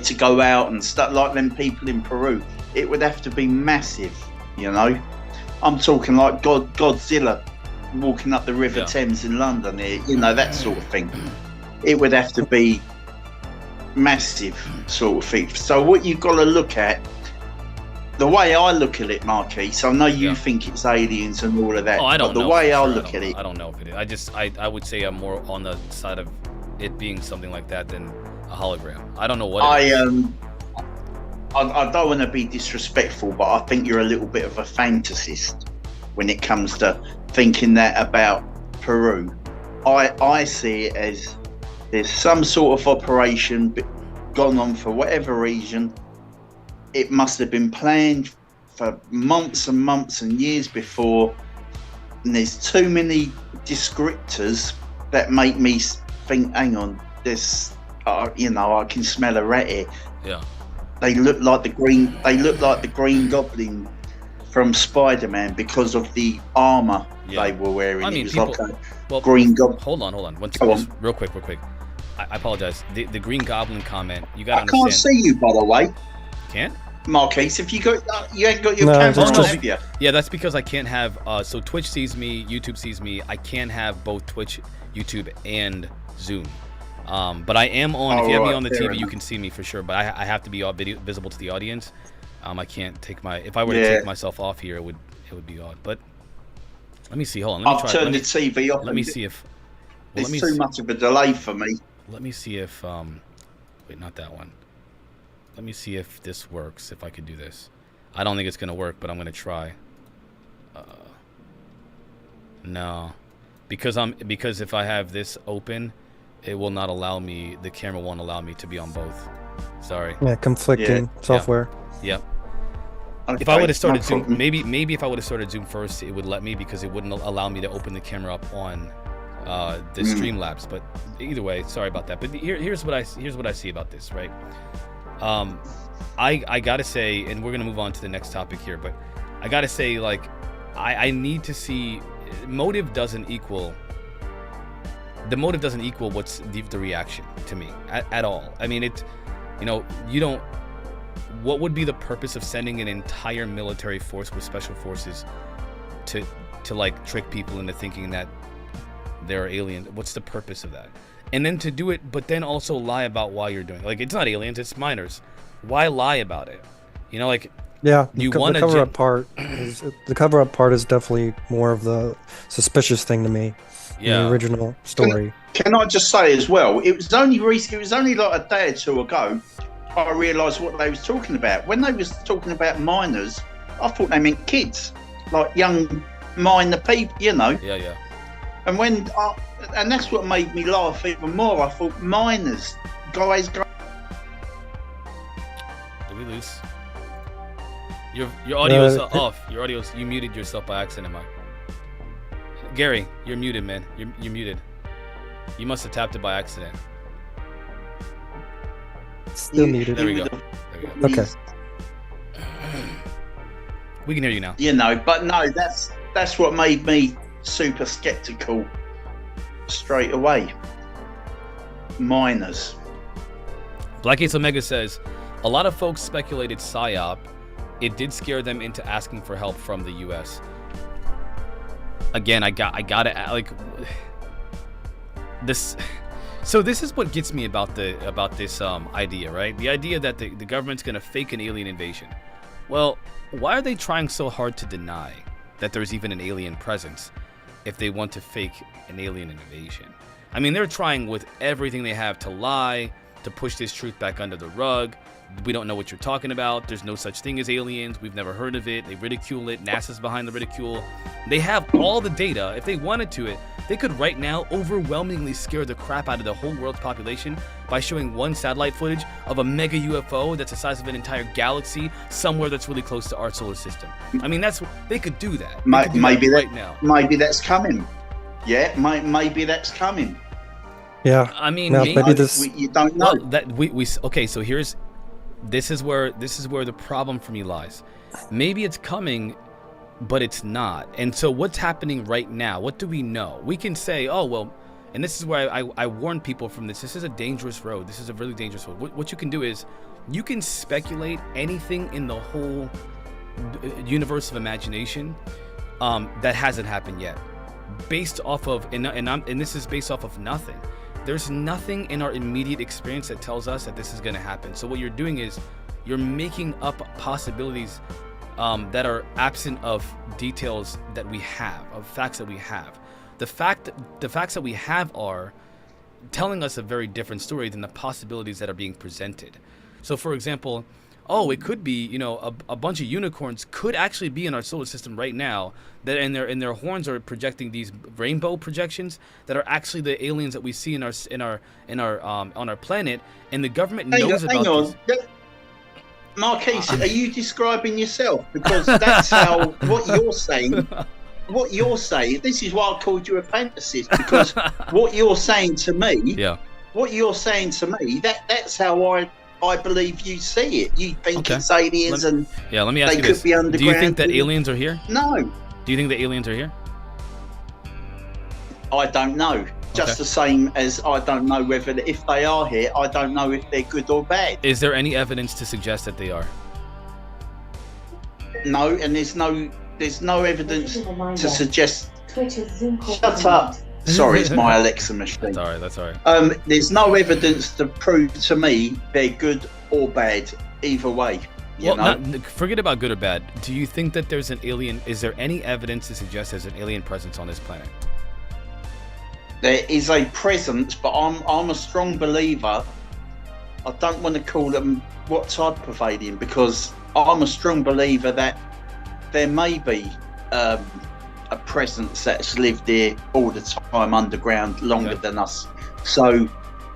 to go out and stuff like them people in Peru. It would have to be massive, you know. I'm talking like Godzilla walking up the River Thames in London here, you know, that sort of thing. It would have to be massive sort of thing. So what you've got to look at, the way I look at it, Marquise, I know you think it's aliens and all of that, I don't but the know way I sure. look at it, I don't know if it is. I would say I'm more on the side of it being something like that than a hologram. I don't know what it is. I don't want to be disrespectful, but I think you're a little bit of a fantasist when it comes to thinking that about Peru. I see it as there's some sort of operation gone on for whatever reason. It must have been planned for months and months and years before, and there's too many descriptors that make me think, hang on, there's, you know, I can smell a rat here. Yeah. They look like the Green Goblin from Spider-Man because of the armor they were wearing. I mean, it was people, like well, Green Goblin. Hold on. Real quick. I apologize. The Green Goblin comment. You got to understand. I can't see you, by the way. Can't? Marquise, if you ain't got your camera on, have you? Yeah, that's because I can't have. So Twitch sees me, YouTube sees me. I can't have both Twitch, YouTube, and Zoom. But I am on. If you have me on the TV, enough. you can see me for sure. But I have to be visible to the audience. I can't take my. If I were to take myself off here, it would be odd. But let me see. Hold on. Let me I've try. turned the TV off. Let me see if. Well, There's too much of a delay for me. Let me see if. Wait, not that one. Let me see if this works. If I could do this. I don't think it's gonna work, but I'm gonna try. No, because if I have this open, it will not allow me. The camera won't allow me to be on both. Sorry. Yeah, conflicting software. Yep. Okay, If I would have started no Zoom, problem. maybe if I would have started Zoom first, it would let me because it wouldn't allow me to open the camera up on the Streamlabs. But either way, sorry about that. But here's what I see about this, right? I gotta say, and we're gonna move on to the next topic here, but I gotta say, like, I need to see motive doesn't equal what's the reaction to me at all. I mean, you don't. What would be the purpose of sending an entire military force with special forces to like trick people into thinking that they're aliens? What's the purpose of that? And then to do it, but then also lie about why you're doing it. Like, it's not aliens, it's minors. Why lie about it? You know, like, Yeah, you the want to cover-up part. The cover-up part is definitely more of the suspicious thing to me. Yeah. In the original story. Can I just say as well? It was only like a day or two ago I realised what they was talking about. When they was talking about minors, I thought they meant kids, like young minor people, you know. Yeah. And and that's what made me laugh even more. I thought minors, guys. Did we lose? Your audio's off. Your audio's, you muted yourself by accident, Mike. Gary, you're muted, man. You're muted. You must have tapped it by accident. Still muted. There we go. Okay. We can hear you now. You know, but no, that's what made me super skeptical straight away. Minors. Black Ace Omega says, a lot of folks speculated PSYOP. It did scare them into asking for help from the U.S. Again, I gotta like this. So this is what gets me about this idea, right? The idea that the government's gonna fake an alien invasion. Well, why are they trying so hard to deny that there's even an alien presence if they want to fake an alien invasion? I mean, they're trying with everything they have to lie, to push this truth back under the rug. We don't know what you're talking about. There's no such thing as aliens. We've never heard of it. They ridicule it. NASA's behind the ridicule. They have all the data. If they wanted to, they could right now overwhelmingly scare the crap out of the whole world's population by showing one satellite footage of a mega UFO that's the size of an entire galaxy somewhere that's really close to our solar system. I mean, they could do that. Maybe right now. Maybe that's coming. Yeah, maybe that's coming. Yeah. I mean, no, maybe this. You don't know. Well, that we okay. So this is where the problem for me lies. Maybe it's coming, but it's not. And so what's happening right now? What do we know? We can say, oh well, and this is where I warn people from this. This is a dangerous road. This is a really dangerous road. What you can do is you can speculate anything in the whole universe of imagination that hasn't happened yet, based off of and this is based off of nothing. There's nothing in our immediate experience that tells us that this is going to happen. So what you're doing is you're making up possibilities that are absent of details that we have, of facts that we have. The facts that we have are telling us a very different story than the possibilities that are being presented. So for example, it could be, a bunch of unicorns could actually be in our solar system right now, that and their horns are projecting these rainbow projections that are actually the aliens that we see on our planet, and the government knows about this. Marquise, are you describing yourself? Because that's how what you're saying. What you're saying. This is why I called you a fantasist, because what you're saying to me. Yeah. What you're saying to me. That's how I believe you see it. You think it's aliens and let me ask you they this. could be underground. Do you think that aliens are here? No. Do you think the aliens are here? I don't know. Just the same as I don't know whether if they are here, I don't know if they're good or bad. Is there any evidence to suggest that they are? No, and there's no evidence to suggest. Shut up. Sorry, it's my Alexa machine. That's all right. That's all right. There's no evidence to prove to me they're good or bad either way. You know? Forget about good or bad. Do you think that there's an alien? Is there any evidence to suggest there's an alien presence on this planet? There is a presence, but I'm a strong believer. I don't want to call them what type of alien, because I'm a strong believer that there may be a presence that's lived here all the time underground longer than us. So,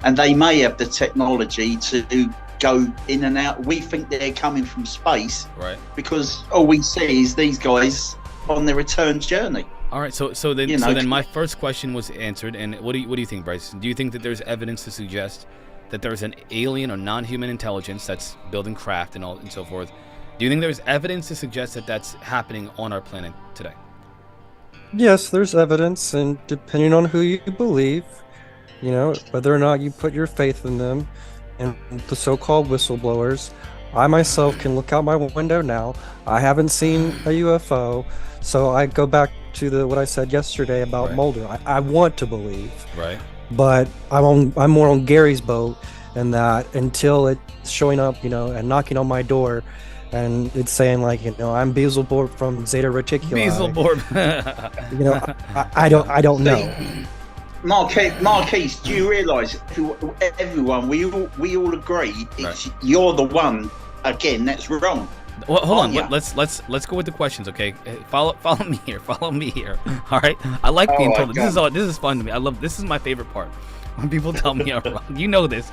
and they may have the technology to go in and out. We think they're coming from space, right? Because all we see is these guys on their return journey. All right, so then my first question was answered. And what do you think, Bryce? Do you think that there's evidence to suggest that there's an alien or non-human intelligence that's building craft and all and so forth? Do you think there's evidence to suggest that that's happening on our planet today? Yes, there's evidence, and depending on who you believe, whether or not you put your faith in them, and the so-called whistleblowers, I myself can look out my window now. I haven't seen a UFO, so I go back to what I said yesterday about Mulder. I want to believe, right? But I'm more on Gary's boat, and that until it's showing up, and knocking on my door, and it's saying like, I'm Beelzebub from Zeta Reticuli. Beelzebub. I don't know. Marquise, do you realise, everyone, we all agree, you're the one again that's wrong. Well, hold on. Let's go with the questions, okay? Follow me here. Follow me here. All right. I like being told. This is fun to me. I love. This is my favorite part when people tell me I'm wrong. You know this.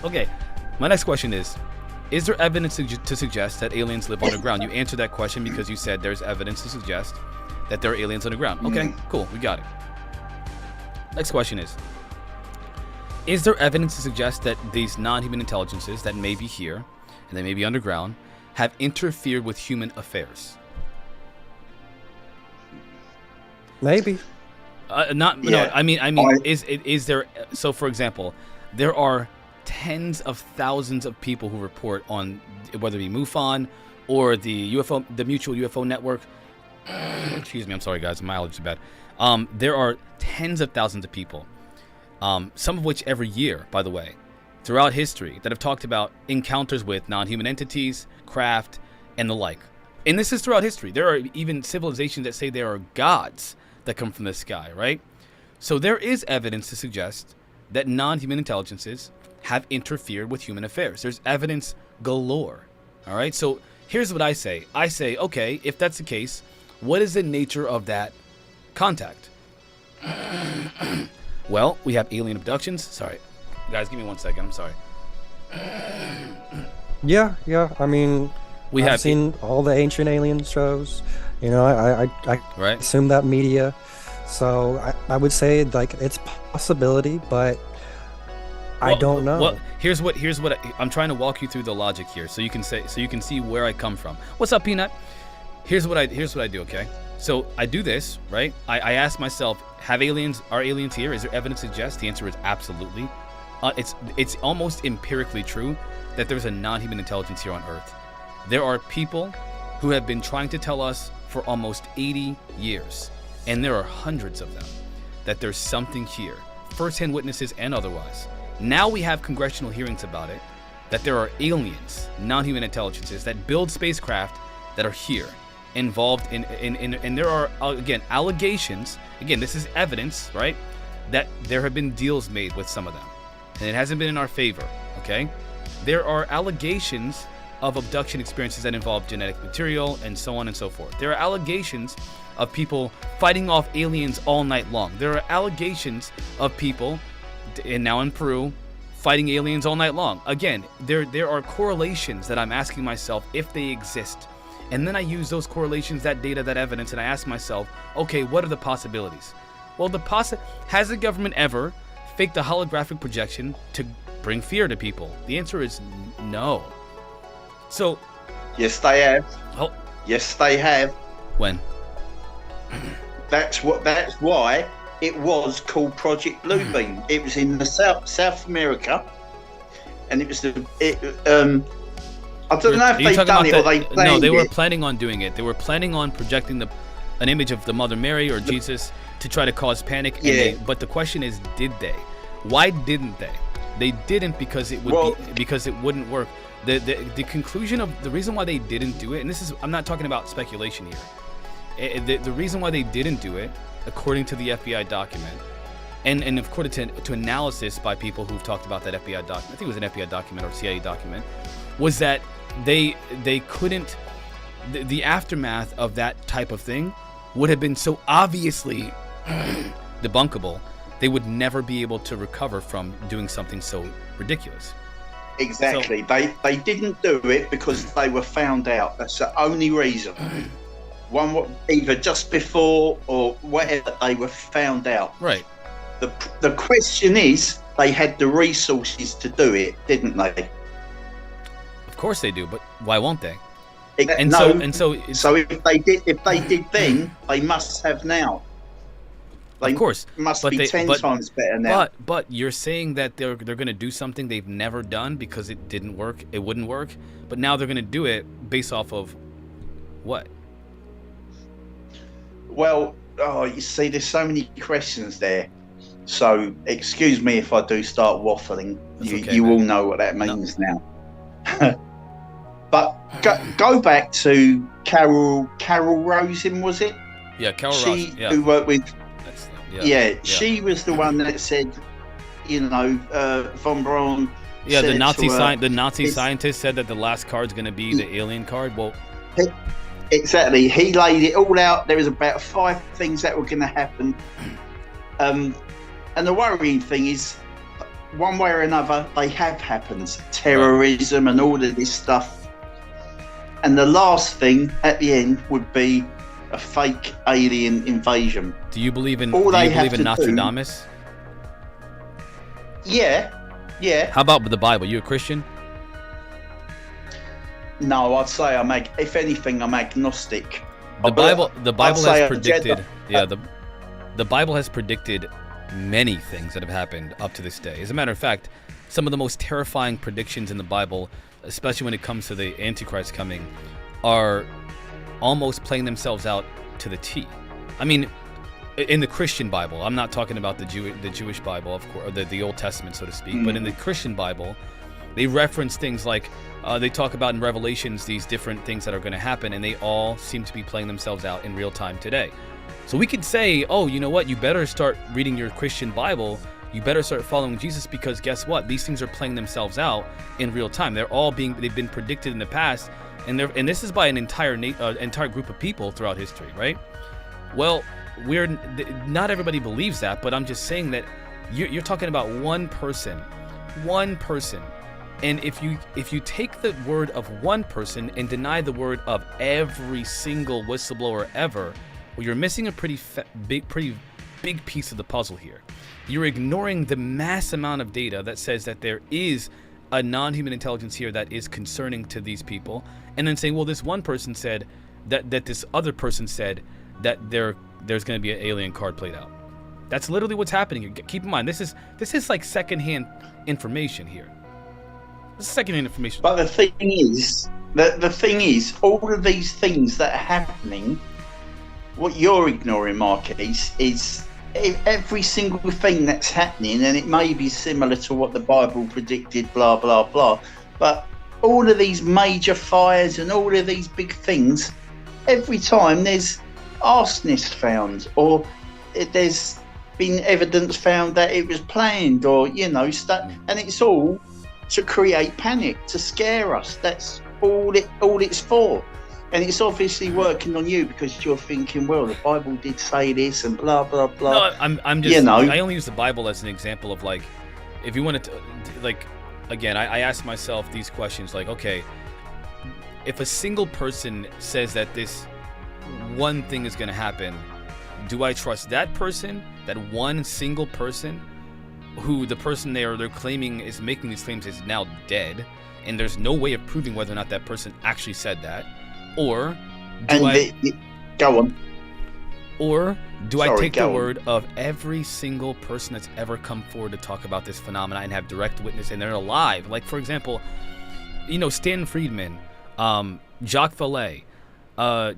Okay. My next question is there evidence to suggest that aliens live underground? You answered that question because you said there's evidence to suggest that there are aliens underground. Okay. Cool. We got it. Next question is there evidence to suggest that these non-human intelligences that may be here and they may be underground have interfered with human affairs? Maybe. Is there? So, for example, there are tens of thousands of people who report on whether it be MUFON or the UFO, the Mutual UFO Network. Excuse me, I'm sorry, guys, my allergies are bad. There are tens of thousands of people, some of which every year, by the way, throughout history, that have talked about encounters with non-human entities, craft, and the like. And this is throughout history. There are even civilizations that say there are gods that come from the sky, right? So there is evidence to suggest that non-human intelligences have interfered with human affairs. There's evidence galore, all right? So here's what I say. I say, okay, if that's the case, what is the nature of that contact? Well, we have alien abductions. Sorry. Guys, give me 1 second. I'm sorry. Yeah. I mean, I've seen all the ancient alien shows. I assume that media. So I would say like it's possibility, but I don't know. Well, here's what I'm trying to walk you through the logic here, so you can see where I come from. What's up, Peanut? Here's what I do. Okay. So I do this, right? I ask myself, are aliens here? Is there evidence to suggest? The answer is absolutely. It's almost empirically true that there's a non-human intelligence here on Earth. There are people who have been trying to tell us for almost 80 years, and there are hundreds of them, that there's something here, first-hand witnesses and otherwise. Now we have congressional hearings about it, that there are aliens, non-human intelligences that build spacecraft that are here, involved in and there are, again, allegations, again, this is evidence, right, that there have been deals made with some of them, and it hasn't been in our favor, okay? There are allegations of abduction experiences that involve genetic material and so on and so forth. There are allegations of people fighting off aliens all night long. There are allegations of people, and now in Peru, fighting aliens all night long. Again, there are correlations that I'm asking myself if they exist. And then I use those correlations, that data, that evidence, and I ask myself, okay, what are the possibilities? Well, has the government ever faked a holographic projection to bring fear to people? The answer is no. So, yes, they have. Oh, yes, they have. When? That's why it was called Project Bluebeam. It was in the South America, and it was I don't know if they've done it or they planned it. No, they were planning on doing it. They were planning on projecting an image of the Mother Mary or Jesus to try to cause panic. Yeah. But the question is, did they? Why didn't they? They didn't because it because it wouldn't work. The conclusion of the reason why they didn't do it, and this is, I'm not talking about speculation here. The reason why they didn't do it, according to the FBI document, and according to analysis by people who've talked about that FBI document, I think it was an FBI document or CIA document, was that they couldn't. The aftermath of that type of thing would have been so obviously debunkable, they would never be able to recover from doing something so ridiculous. Exactly. So, they didn't do it because they were found out. That's the only reason. One, either just before or whatever, they were found out. Right. The question is, they had the resources to do it, didn't they? Of course they do, but why won't they? So if they did then, they must have now. They of course, must be 10 times better now. But you're saying that they're going to do something they've never done because it didn't work, it wouldn't work, but now they're going to do it based off of what? Well, you see, there's so many questions there. So excuse me if I do start waffling. You all know what that means now. But go back to Carol Rosin, was it? Yeah, Carol Rosin. Yeah. Who worked with. She was the one that said, von Braun. Yeah, the Nazi scientist said that the last card's going to be the alien card. Well, exactly. He laid it all out. There was about 5 things that were going to happen. And the worrying thing is, one way or another, they have happened. Terrorism and all of this stuff. And the last thing at the end would be a fake alien invasion. Do you believe in Nostradamus? Yeah. How about the Bible? You a Christian? No, I'd say if anything, I'm agnostic. The Bible has predicted. The Bible has predicted many things that have happened up to this day. As a matter of fact, some of the most terrifying predictions in the Bible, especially when it comes to the Antichrist coming, are almost playing themselves out to the T. I mean, in the Christian Bible, I'm not talking about the Jewish Bible, of course, or the Old Testament, so to speak, but in the Christian Bible, they reference things like, they talk about in Revelations these different things that are going to happen, and they all seem to be playing themselves out in real time today. So we could say, oh, you know what, you better start reading your Christian Bible, you better start following Jesus, because guess what, these things are playing themselves out in real time. They've been predicted in the past, and this is by an entire group of people throughout history, right? Well, not everybody believes that, but I'm just saying that you're talking about one person, and if you take the word of one person and deny the word of every single whistleblower ever, well, you're missing a pretty big piece of the puzzle here. You're ignoring the mass amount of data that says that there is a non-human intelligence here that is concerning to these people, and then saying, well, this one person said that this other person said that there's going to be an alien card played out. That's literally what's happening here. Keep in mind, this is like secondhand information here. This is secondhand information. But the thing is, all of these things that are happening, what you're ignoring, Marquise, is every single thing that's happening, and it may be similar to what the Bible predicted, blah, blah, blah, but all of these major fires and all of these big things, every time there's arsonists found, or there's been evidence found that it was planned, or stuff, and it's all to create panic, to scare us. That's all it's for. And it's obviously working on you because you're thinking, well, the Bible did say this and blah blah blah. No, I'm just I only use the Bible as an example of, like, if you want to, like, again, I ask myself these questions, like, okay, if a single person says that this one thing is going to happen, do I trust that person, that one single person, who the person they're claiming is making these claims is now dead, and there's no way of proving whether or not that person actually said that? Or do I take the word of every single person that's ever come forward to talk about this phenomena and have direct witness, and they're alive? Like, for example, Stan Friedman, Jacques Vallée,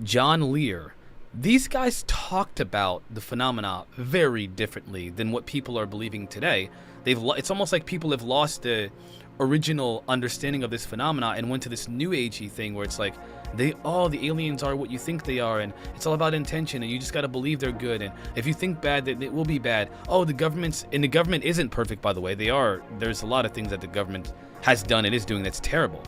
John Lear, these guys talked about the phenomena very differently than what people are believing today. It's almost like people have lost the original understanding of this phenomena and went to this new agey thing where it's like the aliens are what you think they are, and it's all about intention, and you just got to believe they're good, and if you think bad, that it will be bad. The government isn't perfect, by the way. There's a lot of things that the government has done and is doing that's terrible,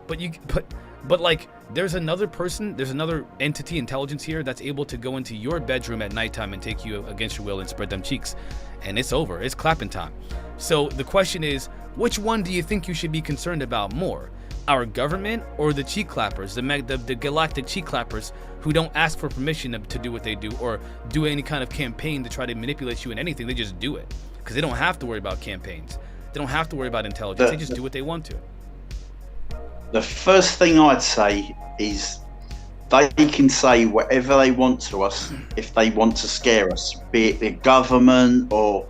but like, there's another entity, intelligence here that's able to go into your bedroom at nighttime and take you against your will and spread them cheeks, and it's over. It's clapping time. So the question is, which one do you think you should be concerned about more? Our government or the cheek clappers, the galactic cheek clappers who don't ask for permission to do what they do or do any kind of campaign to try to manipulate you in anything? They just do it because they don't have to worry about campaigns. They don't have to worry about intelligence. They just do what they want to. The first thing I'd say is they can say whatever they want to us if they want to scare us, be it the government or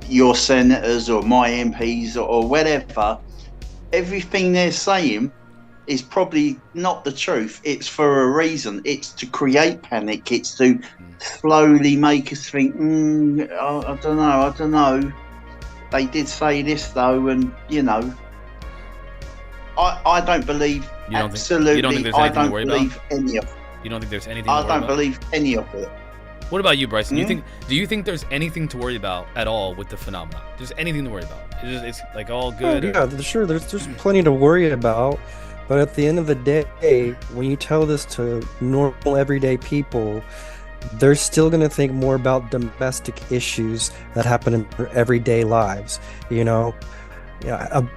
your senators or my MPs or whatever. Everything they're saying is probably not the truth. It's for a reason. It's to create panic. It's to slowly make us think, I don't know. They did say this though, and I don't believe you don't absolutely. You don't think there's anything I don't to worry believe about? any of it. You don't think there's anything? I don't believe any of it. What about you, Bryson? Do you think there's anything to worry about at all with the phenomenon? There's anything to worry about? It's like all good? Sure. There's plenty to worry about, but at the end of the day, when you tell this to normal everyday people, they're still going to think more about domestic issues that happen in their everyday lives.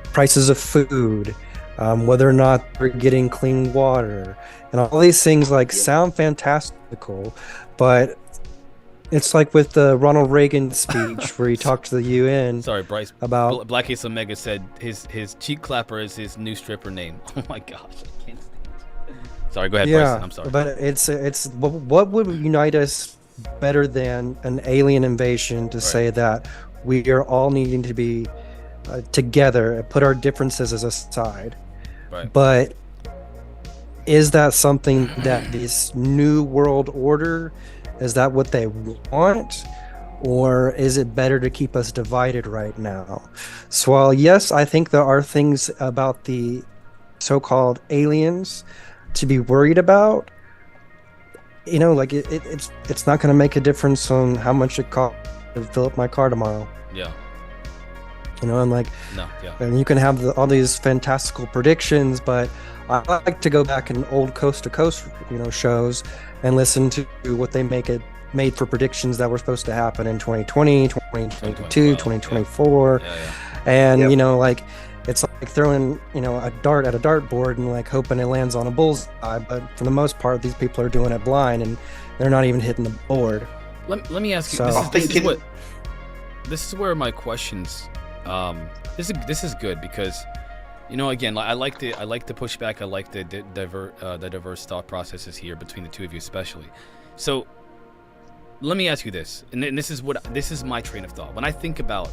Prices of food, whether or not they're getting clean water, and all these things sound fantastical, but it's like with the Ronald Reagan speech where he talked to the UN. Sorry, Bryce. About Black Ace Omega said his cheek clapper is his new stripper name. Oh my gosh, I can't stand it. Sorry, go ahead, Bryson. I'm sorry. But it's what would unite us better than an alien invasion to say that we are all needing to be together and put our differences aside. Right. But is that something that this new world order, is that what they want, or is it better to keep us divided right now? So while yes, I think there are things about the so-called aliens to be worried about, it's not going to make a difference on how much it costs to fill up my car tomorrow. Yeah. And you can have all these fantastical predictions, but I like to go back in old Coast to Coast, shows and listen to what they made for predictions that were supposed to happen in 2020, 2022, 2024. And, it's like throwing, a dart at a dartboard and hoping it lands on a bullseye. But for the most part, these people are doing it blind and they're not even hitting the board. Let me ask you, So, this is where my questions, this is good because, again, I like the pushback. I like the diverse thought processes here between the two of you, especially. So, let me ask you this, and this is my train of thought. When I think about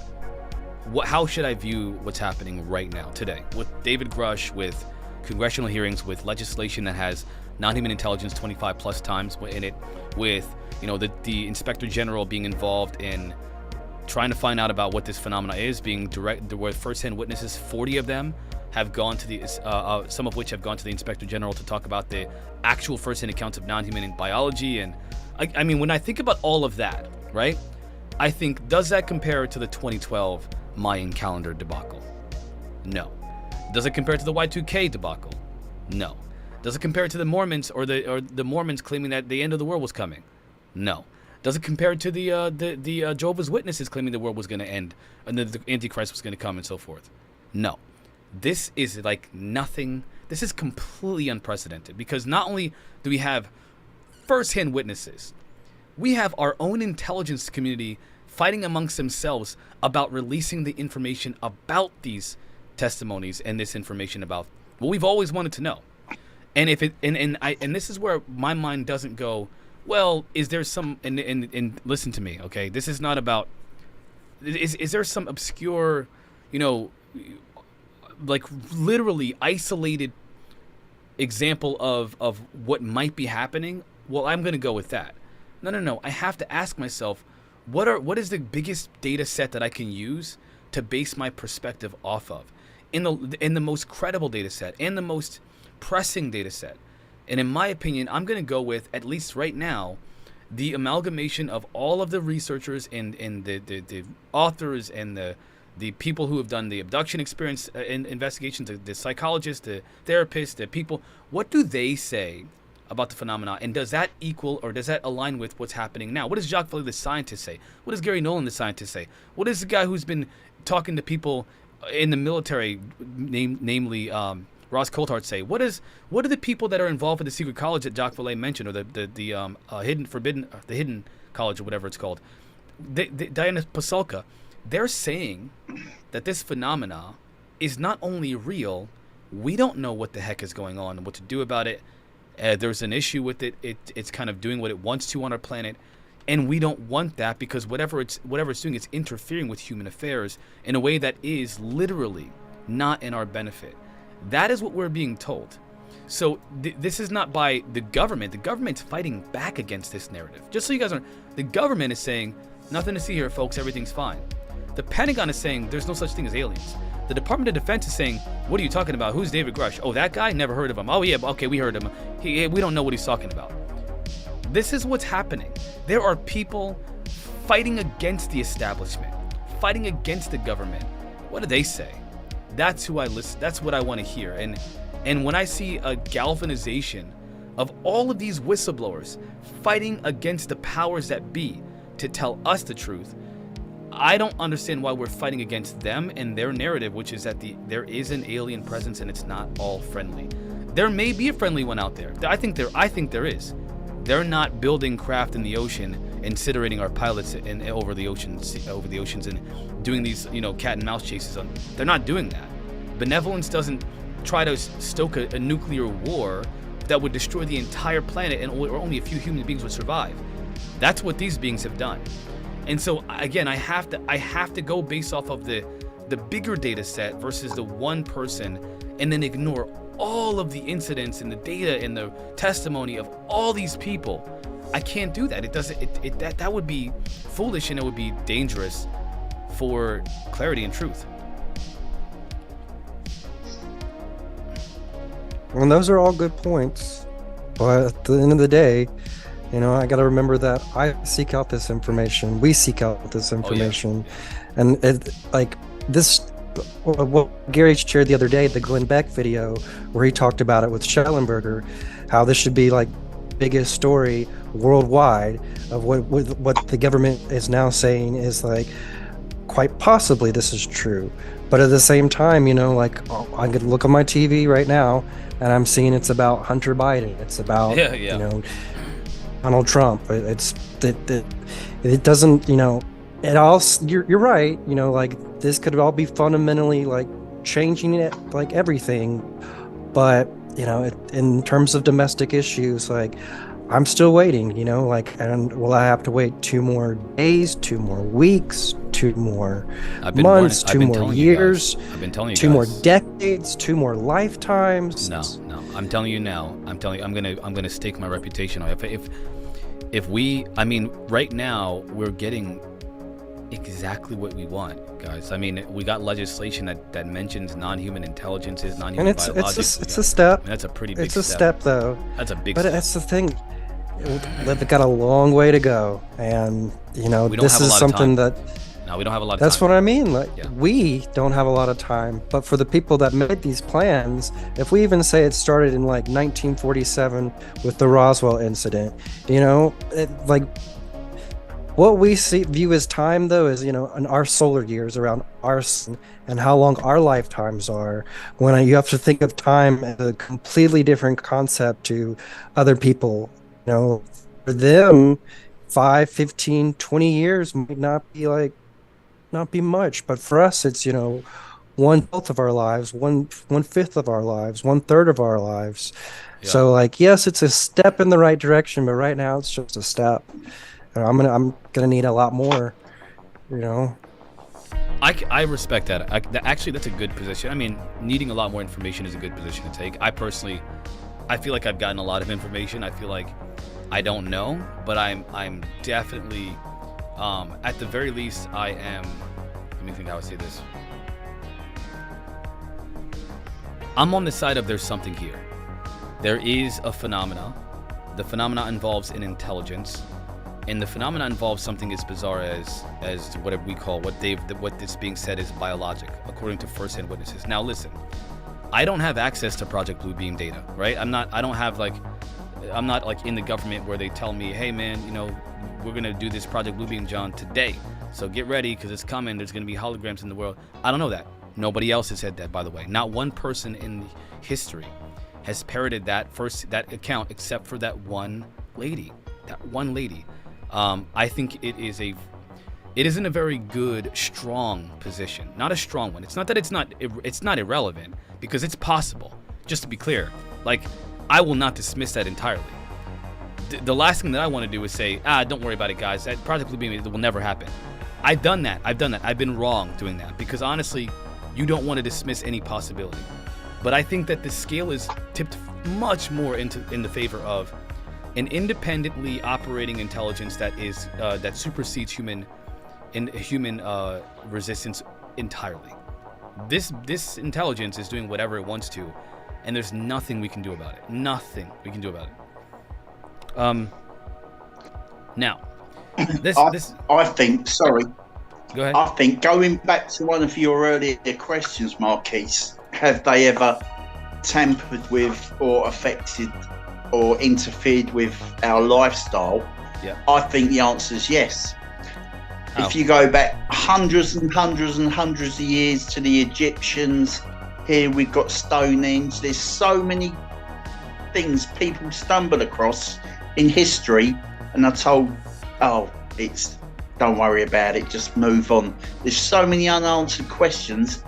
how should I view what's happening right now, today, with David Grush, with congressional hearings, with legislation that has non-human intelligence 25 plus times in it, with the Inspector General being involved in trying to find out about what this phenomena is, where first-hand witnesses, 40 of them have gone to some of which have gone to the Inspector General to talk about the actual first-hand accounts of non-human biology. And I mean, when I think about all of that, right, I think, does that compare to the 2012 Mayan calendar debacle? No. Does it compare to the Y2K debacle? No. Does it compare to the Mormons or the Mormons claiming that the end of the world was coming? No. Does it compare to the Jehovah's Witnesses claiming the world was going to end and the Antichrist was going to come and so forth? No. This is like nothing. This is completely unprecedented because not only do we have first-hand witnesses, we have our own intelligence community fighting amongst themselves about releasing the information about these testimonies and this information about what we've always wanted to know. And if it and this is where my mind doesn't go, well, is there some and listen to me, okay? This is not about is there some obscure, like literally isolated example of what might be happening well, I'm going to go with that. No. I have to ask myself, what is the biggest data set that I can use to base my perspective off of, in the most credible data set and the most pressing data set. And in my opinion, I'm going to go with, at least right now, the amalgamation of all of the researchers and the authors and the people who have done the abduction experience investigations, the psychologists, the therapists, the people. What do they say about the phenomena, and does that equal or does that align with what's happening now? What does Jacques Vallée, the scientist, say? What does Gary Nolan, the scientist, say? What does the guy who's been talking to people in the military, namely Ross Coulthart, say? What do the people that are involved with the secret college that Jacques Vallée mentioned, or the hidden college, or whatever it's called, Diana Pasulka, they're saying that this phenomena is not only real, we don't know what the heck is going on and what to do about it. There's an issue with it. It's kind of doing what it wants to on our planet, and we don't want that, because whatever it's doing, it's interfering with human affairs in a way that is literally not in our benefit. That is what we're being told. So this is not by the government. The government's fighting back against this narrative. Just so you guys know, the government is saying, nothing to see here, folks, everything's fine. The Pentagon is saying there's no such thing as aliens. The Department of Defense is saying, what are you talking about? Who's David Grush? Oh, that guy? Never heard of him. Oh, yeah, okay, we heard him. We don't know what he's talking about. This is what's happening. There are people fighting against the establishment, fighting against the government. What do they say? That's who I listen. That's what I want to hear. And when I see a galvanization of all of these whistleblowers fighting against the powers that be to tell us the truth, I don't understand why we're fighting against them and their narrative, which is that there is an alien presence and it's not all friendly. There may be a friendly one out there. I think there is. They're not building craft in the ocean, incinerating our pilots over the oceans and doing these, cat and mouse chases. They're not doing that. Benevolence doesn't try to stoke a nuclear war that would destroy the entire planet and only a few human beings would survive. That's what these beings have done. And so again, I have to go based off of the bigger data set versus the one person, and then ignore all of the incidents and the data and the testimony of all these people. I can't do that. That would be foolish, and it would be dangerous for clarity and truth. Well, those are all good points, but at the end of the day, I got to remember that I seek out this information. We seek out this information. And what Gary shared the other day, the Glenn Beck video, where he talked about it with Schellenberger, how this should be like biggest story worldwide of what the government is now saying is like, quite possibly this is true. But at the same time, I could look on my TV right now and I'm seeing it's about Hunter Biden. It's about, Donald Trump. It doesn't, it all, you're right, this could all be fundamentally changing it, everything. But, in terms of domestic issues, I'm still waiting, and will I have to wait 2 more days, 2 more weeks, 2 more months, 2 more years, I've been telling you 2 more decades, 2 more lifetimes? No, I'm telling you now. I'm gonna stake my reputation on it. If we, right now we're getting exactly what we want, guys. We got legislation that mentions non-human intelligences, non-human biologics. It's a step. That's a pretty big step. It's a step, though. That's a big step. But that's the thing. We've got a long way to go, and this is something that. No, we don't have a lot of time. That's what I mean. We don't have a lot of time, but for the people that made these plans, if we even say it started in 1947 with the Roswell incident, what we view as time, though, is in our solar years around our sun and how long our lifetimes are. When you have to think of time as a completely different concept to other people, for them, 5, 15, 20 years might not be much, but for us, it's 1/12 of our lives, 1/5 of our lives, 1/3 of our lives. Yeah. So yes, it's a step in the right direction, but right now it's just a step. I'm gonna need a lot more, I respect that. Actually, that's a good position. Needing a lot more information is a good position to take. I feel like I've gotten a lot of information. I feel like I don't know, but I'm definitely, at the very least, I am. Let me think how I say this. I'm on the side of there's something here. There is a phenomena. The phenomena involves an intelligence, and the phenomena involves something as bizarre as what we call what is being said is biologic, according to first-hand witnesses. Now listen, I don't have access to Project Bluebeam data, right? I'm not like in the government where they tell me, hey man, you know, we're gonna do this Project Bluebeam, John, today. So get ready because it's coming. There's gonna be holograms in the world. I don't know that. Nobody else has said that, by the way. Not one person in history has parroted that account except for that one lady. That one lady. I think it is in a very good, strong position. Not a strong one. It's not that it's not irrelevant, because it's possible. Just to be clear, like, I will not dismiss that entirely. The last thing that I want to do is say, don't worry about it, guys. That Project Bluebeam will never happen. I've done that. I've been wrong doing that, because honestly, you don't want to dismiss any possibility. But I think that the scale is tipped much more in the favor of an independently operating intelligence that supersedes human resistance entirely. This intelligence is doing whatever it wants to, and there's nothing we can do about it. Nothing we can do about it. Now, I think. Sorry. Go ahead. I think, going back to one of your earlier questions, Marquise, have they ever tampered with or affected or interfered with our lifestyle? Yeah. I think the answer is yes. How? If you go back hundreds and hundreds and hundreds of years to the Egyptians, here we've got Stonehenge. There's so many things people stumble across in history and are told, don't worry about it, just move on. There's so many unanswered questions,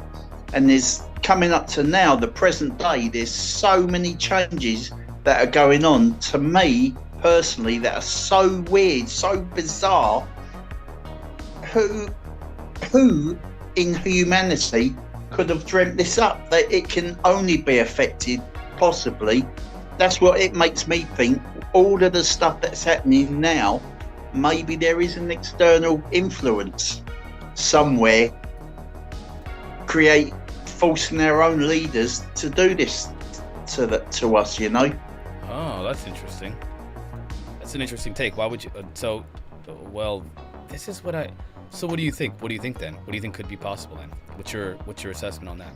and there's coming up to now, the present day, there's so many changes that are going on, to me personally, that are so weird, so bizarre. Who in humanity could have dreamt this up? That it can only be affected, possibly. That's what it makes me think. All of the stuff that's happening now, maybe there is an external influence somewhere, forcing their own leaders to do this to us, you know. Oh, that's interesting. That's an interesting take. Why would you? This is what I. So, what do you think? What do you think then? What do you think could be possible then? What's your assessment on that?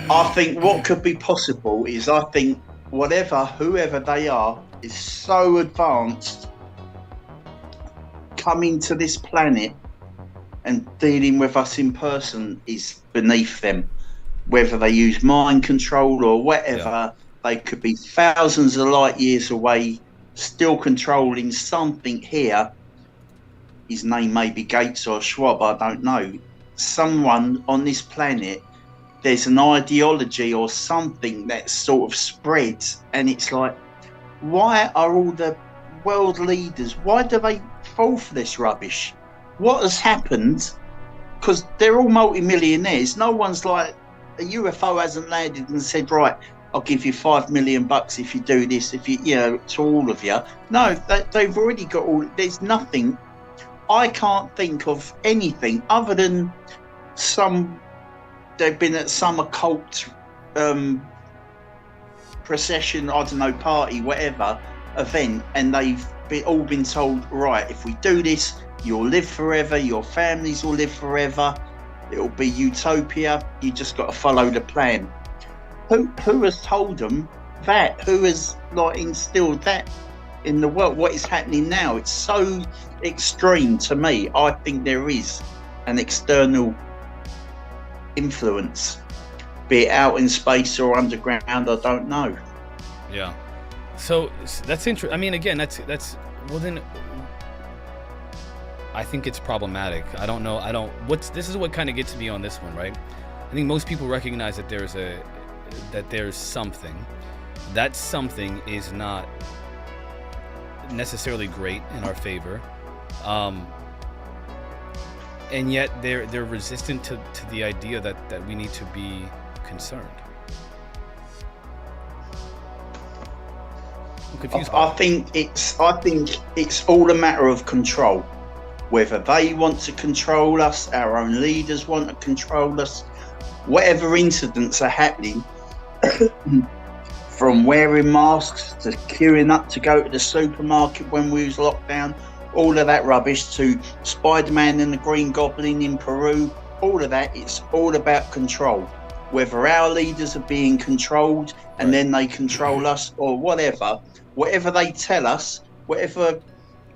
I think what could be possible is, I think whoever they are, is so advanced, coming to this planet and dealing with us in person is beneath them. Whether they use mind control or whatever, they could be thousands of light years away, still controlling something here. His name may be Gates or Schwab, I don't know. Someone on this planet, there's an ideology or something that sort of spreads, and it's like, why are all the world leaders, why do they fall for this rubbish? What has happened? Because they're all multi-millionaires. No one's like, a UFO hasn't landed and said, right, I'll give you $5 million if you do this, if you to all of you. No, they've already got all. There's nothing. I can't think of anything other than they've been at some occult procession, I don't know, party, whatever, event, and they've all been told, right, if we do this, you'll live forever, your families will live forever, it'll be utopia, you just got to follow the plan. Who has told them that? Who has instilled that in the world? What is happening now? It's so extreme to me. I think there is an external influence, be it out in space or underground, I don't know. Yeah. So that's interesting. I mean, again, that's well then. I think it's problematic. I don't know. This is what kind of gets me on this one, right? I think most people recognize that there's something. That something is not necessarily great in our favor, and yet they're resistant to the idea that we need to be concerned. confused I by it. think it's all a matter of control. Whether they want to control us, our own leaders want to control us, whatever incidents are happening, from wearing masks to queuing up to go to the supermarket when we was locked down, all of that rubbish, to Spider-Man and the Green Goblin in Peru, all of that, it's all about control. Whether our leaders are being controlled and then they control us, or whatever they tell us, whatever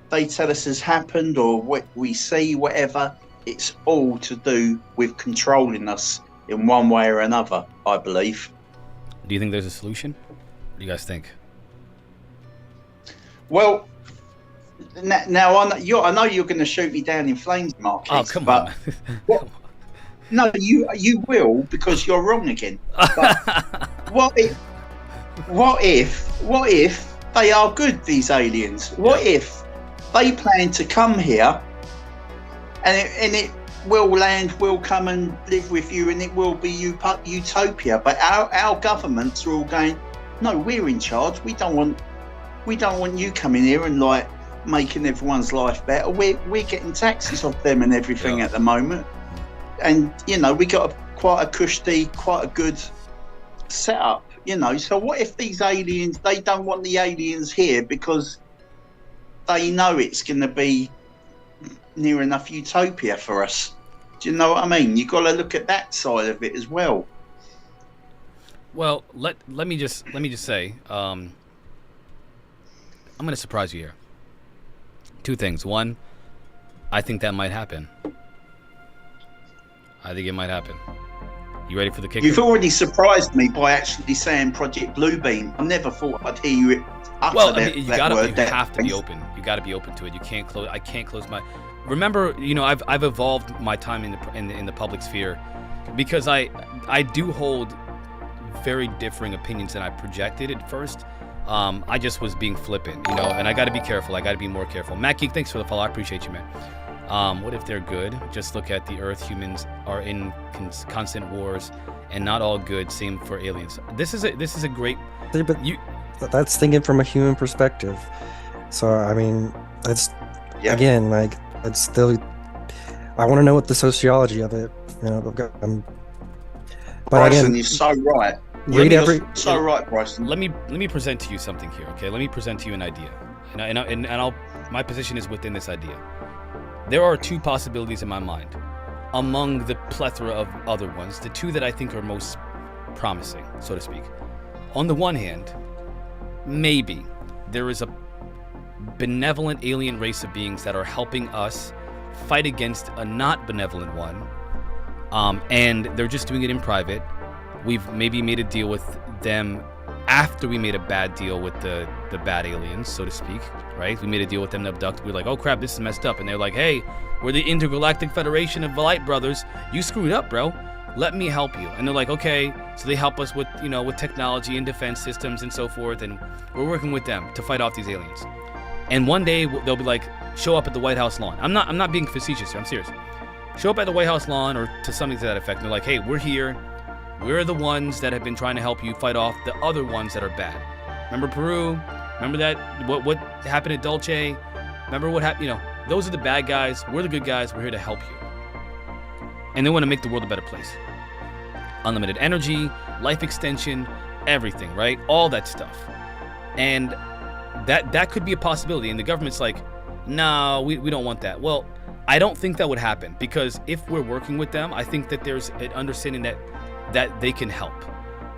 they tell us has happened, or what we see, whatever, it's all to do with controlling us in one way or another, I believe. Do you think there's a solution? What do you guys think? Well, now I know you're going to shoot me down in flames, Mark. Oh, come on. No, you will, because you're wrong again. But what if they are good, these aliens? What if they plan to come here and it will land, will come and live with you, and it will be utopia? But our governments are all going, no, we're in charge. We don't want you coming here and like making everyone's life better. We're getting taxes off them and everything at the moment. And, you know, we got quite a good setup, you know. So what if these aliens, they don't want the aliens here because they know it's going to be near enough utopia for us? Do you know what I mean? You got to look at that side of it as well. Well, let me just say, I'm going to surprise you here. Two things. One, I think that might happen. I think it might happen. You ready for the kicker? You've already surprised me by actually saying Project Bluebeam. I never thought I'd hear you utter you have to be open. You got to be open to it. You can't close. I can't close my. Remember, you know, I've evolved my time in the public sphere because I do hold very differing opinions than I projected at first. I just was being flippant, you know, and I got to be careful. I got to be more careful. Matt Geek, thanks for the follow. I appreciate you, man. What if they're good? Just look at the Earth. Humans are in constant wars, and not all good. Same for aliens. This is a great. But that's thinking from a human perspective. So I mean, that's again like it's still. I want to know what the sociology of it. You know, but Bryson, again, you're so right. So right, Bryson. Let me present to you something here, okay? Let me present to you an idea, and I'll. My position is within this idea. There are two possibilities in my mind, among the plethora of other ones, the two that I think are most promising, so to speak. On the one hand, maybe there is a benevolent alien race of beings that are helping us fight against a not benevolent one, and they're just doing it in private. We've maybe made a deal with them after we made a bad deal with the bad aliens, so to speak, right? We made a deal with them to abduct. We're like, oh crap, this is messed up. And they're like, hey, we're the Intergalactic Federation of Light Brothers. You screwed up, bro. Let me help you. And they're like, okay. So they help us with, you know, with technology and defense systems and so forth. And we're working with them to fight off these aliens. And one day they'll be like, show up at the White House lawn. I'm not being facetious here. I'm serious. Show up at the White House lawn or to something to that effect. And they're like, hey, we're here. We're the ones that have been trying to help you fight off the other ones that are bad. Remember Peru? Remember that? What happened at Dulce? Remember what happened? You know, those are the bad guys. We're the good guys. We're here to help you. And they want to make the world a better place. Unlimited energy, life extension, everything, right? All that stuff. And that could be a possibility. And the government's like, no, we don't want that. Well, I don't think that would happen because if we're working with them, I think that there's an understanding that they can help.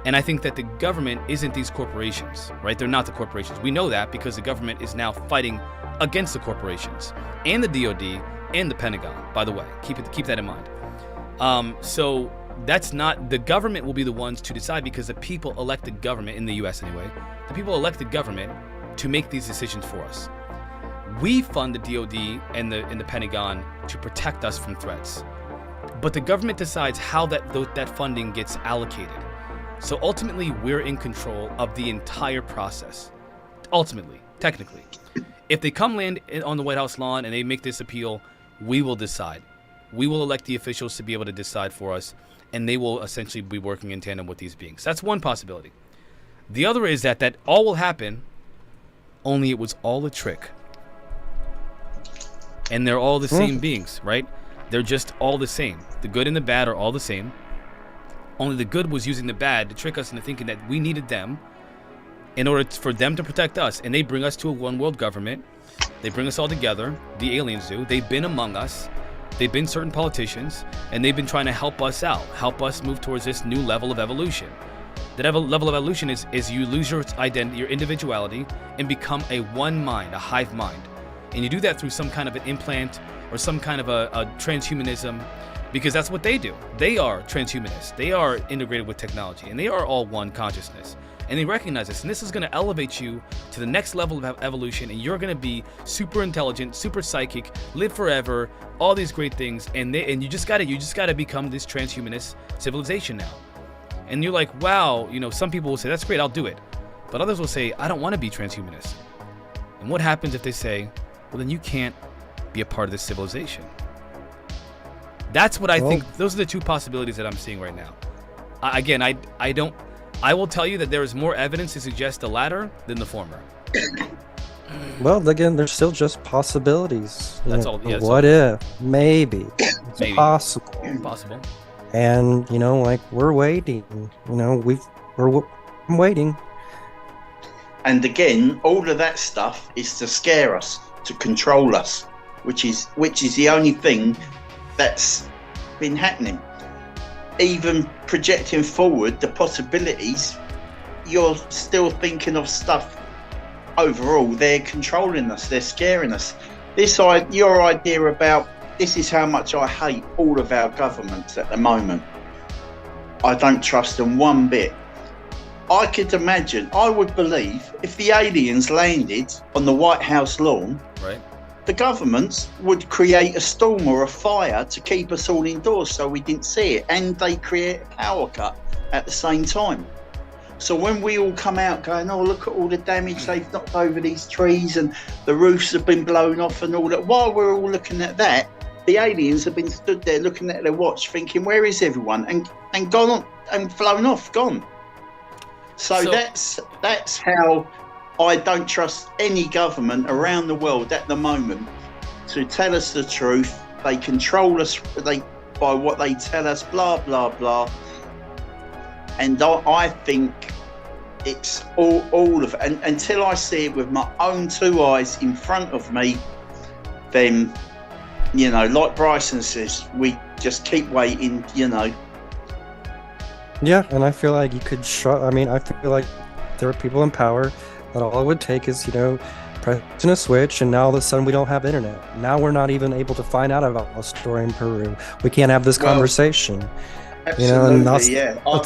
And I think that the government isn't these corporations, right? They're not the corporations. We know that because the government is now fighting against the corporations and the DOD and the Pentagon, by the way. Keep that in mind. So that's not, the government will be the ones to decide because the people elect the government, in the US anyway, the people elect the government to make these decisions for us. We fund the DOD and the Pentagon to protect us from threats. But the government decides how that funding gets allocated. So ultimately, we're in control of the entire process. Ultimately, technically. If they come land on the White House lawn and they make this appeal, we will decide. We will elect the officials to be able to decide for us, and they will essentially be working in tandem with these beings. That's one possibility. The other is that all will happen only it was all a trick. And they're all the same beings, right? They're just all the same. The good and the bad are all the same. Only the good was using the bad to trick us into thinking that we needed them in order for them to protect us. And they bring us to a one world government. They bring us all together. The aliens do. They've been among us. They've been certain politicians. And they've been trying to help us out. Help us move towards this new level of evolution. That level of evolution is you lose your identity, your individuality, and become a one mind, a hive mind. And you do that through some kind of an implant or some kind of a transhumanism, because that's what they do. They are transhumanists. They are integrated with technology, and they are all one consciousness. And they recognize this, and this is going to elevate you to the next level of evolution, and you're going to be super intelligent, super psychic, live forever, all these great things, and you just got to become this transhumanist civilization now. And you're like, wow, some people will say, that's great, I'll do it. But others will say, I don't want to be transhumanist. And what happens if they say, well, then you can't be a part of this civilization? That's what I think. Those are the two possibilities that I'm seeing right now. I will tell you that there is more evidence to suggest the latter than the former. Well, again, there's still just possibilities. That's all. Yeah, what if? Maybe. It's Maybe. possible. Possible. And we're waiting. We're waiting. And again, all of that stuff is to scare us, to control us, which is the only thing that's been happening. Even projecting forward the possibilities, you're still thinking of stuff. Overall, they're controlling us, they're scaring us. Your idea about this is how much I hate all of our governments at the moment. I don't trust them one bit. I could imagine, I would believe, if the aliens landed on the White House lawn, right, the governments would create a storm or a fire to keep us all indoors so we didn't see it, and they create a power cut at the same time. So when we all come out going, oh, look at all the damage they've knocked over these trees and the roofs have been blown off and all that, while we're all looking at that, the aliens have been stood there looking at their watch thinking, where is everyone? And gone on and flown off, gone. So that's how I don't trust any government around the world at the moment to tell us the truth. They control us by what they tell us, blah, blah, blah. And I think it's all of it. And until I see it with my own two eyes in front of me, then, like Bryson says, we just keep waiting, Yeah, and I feel like you could I feel like there are people in power that all it would take is, pressing a switch, and now all of a sudden we don't have internet. Now we're not even able to find out about a story in Peru. We can't have this conversation. Absolutely, yeah. I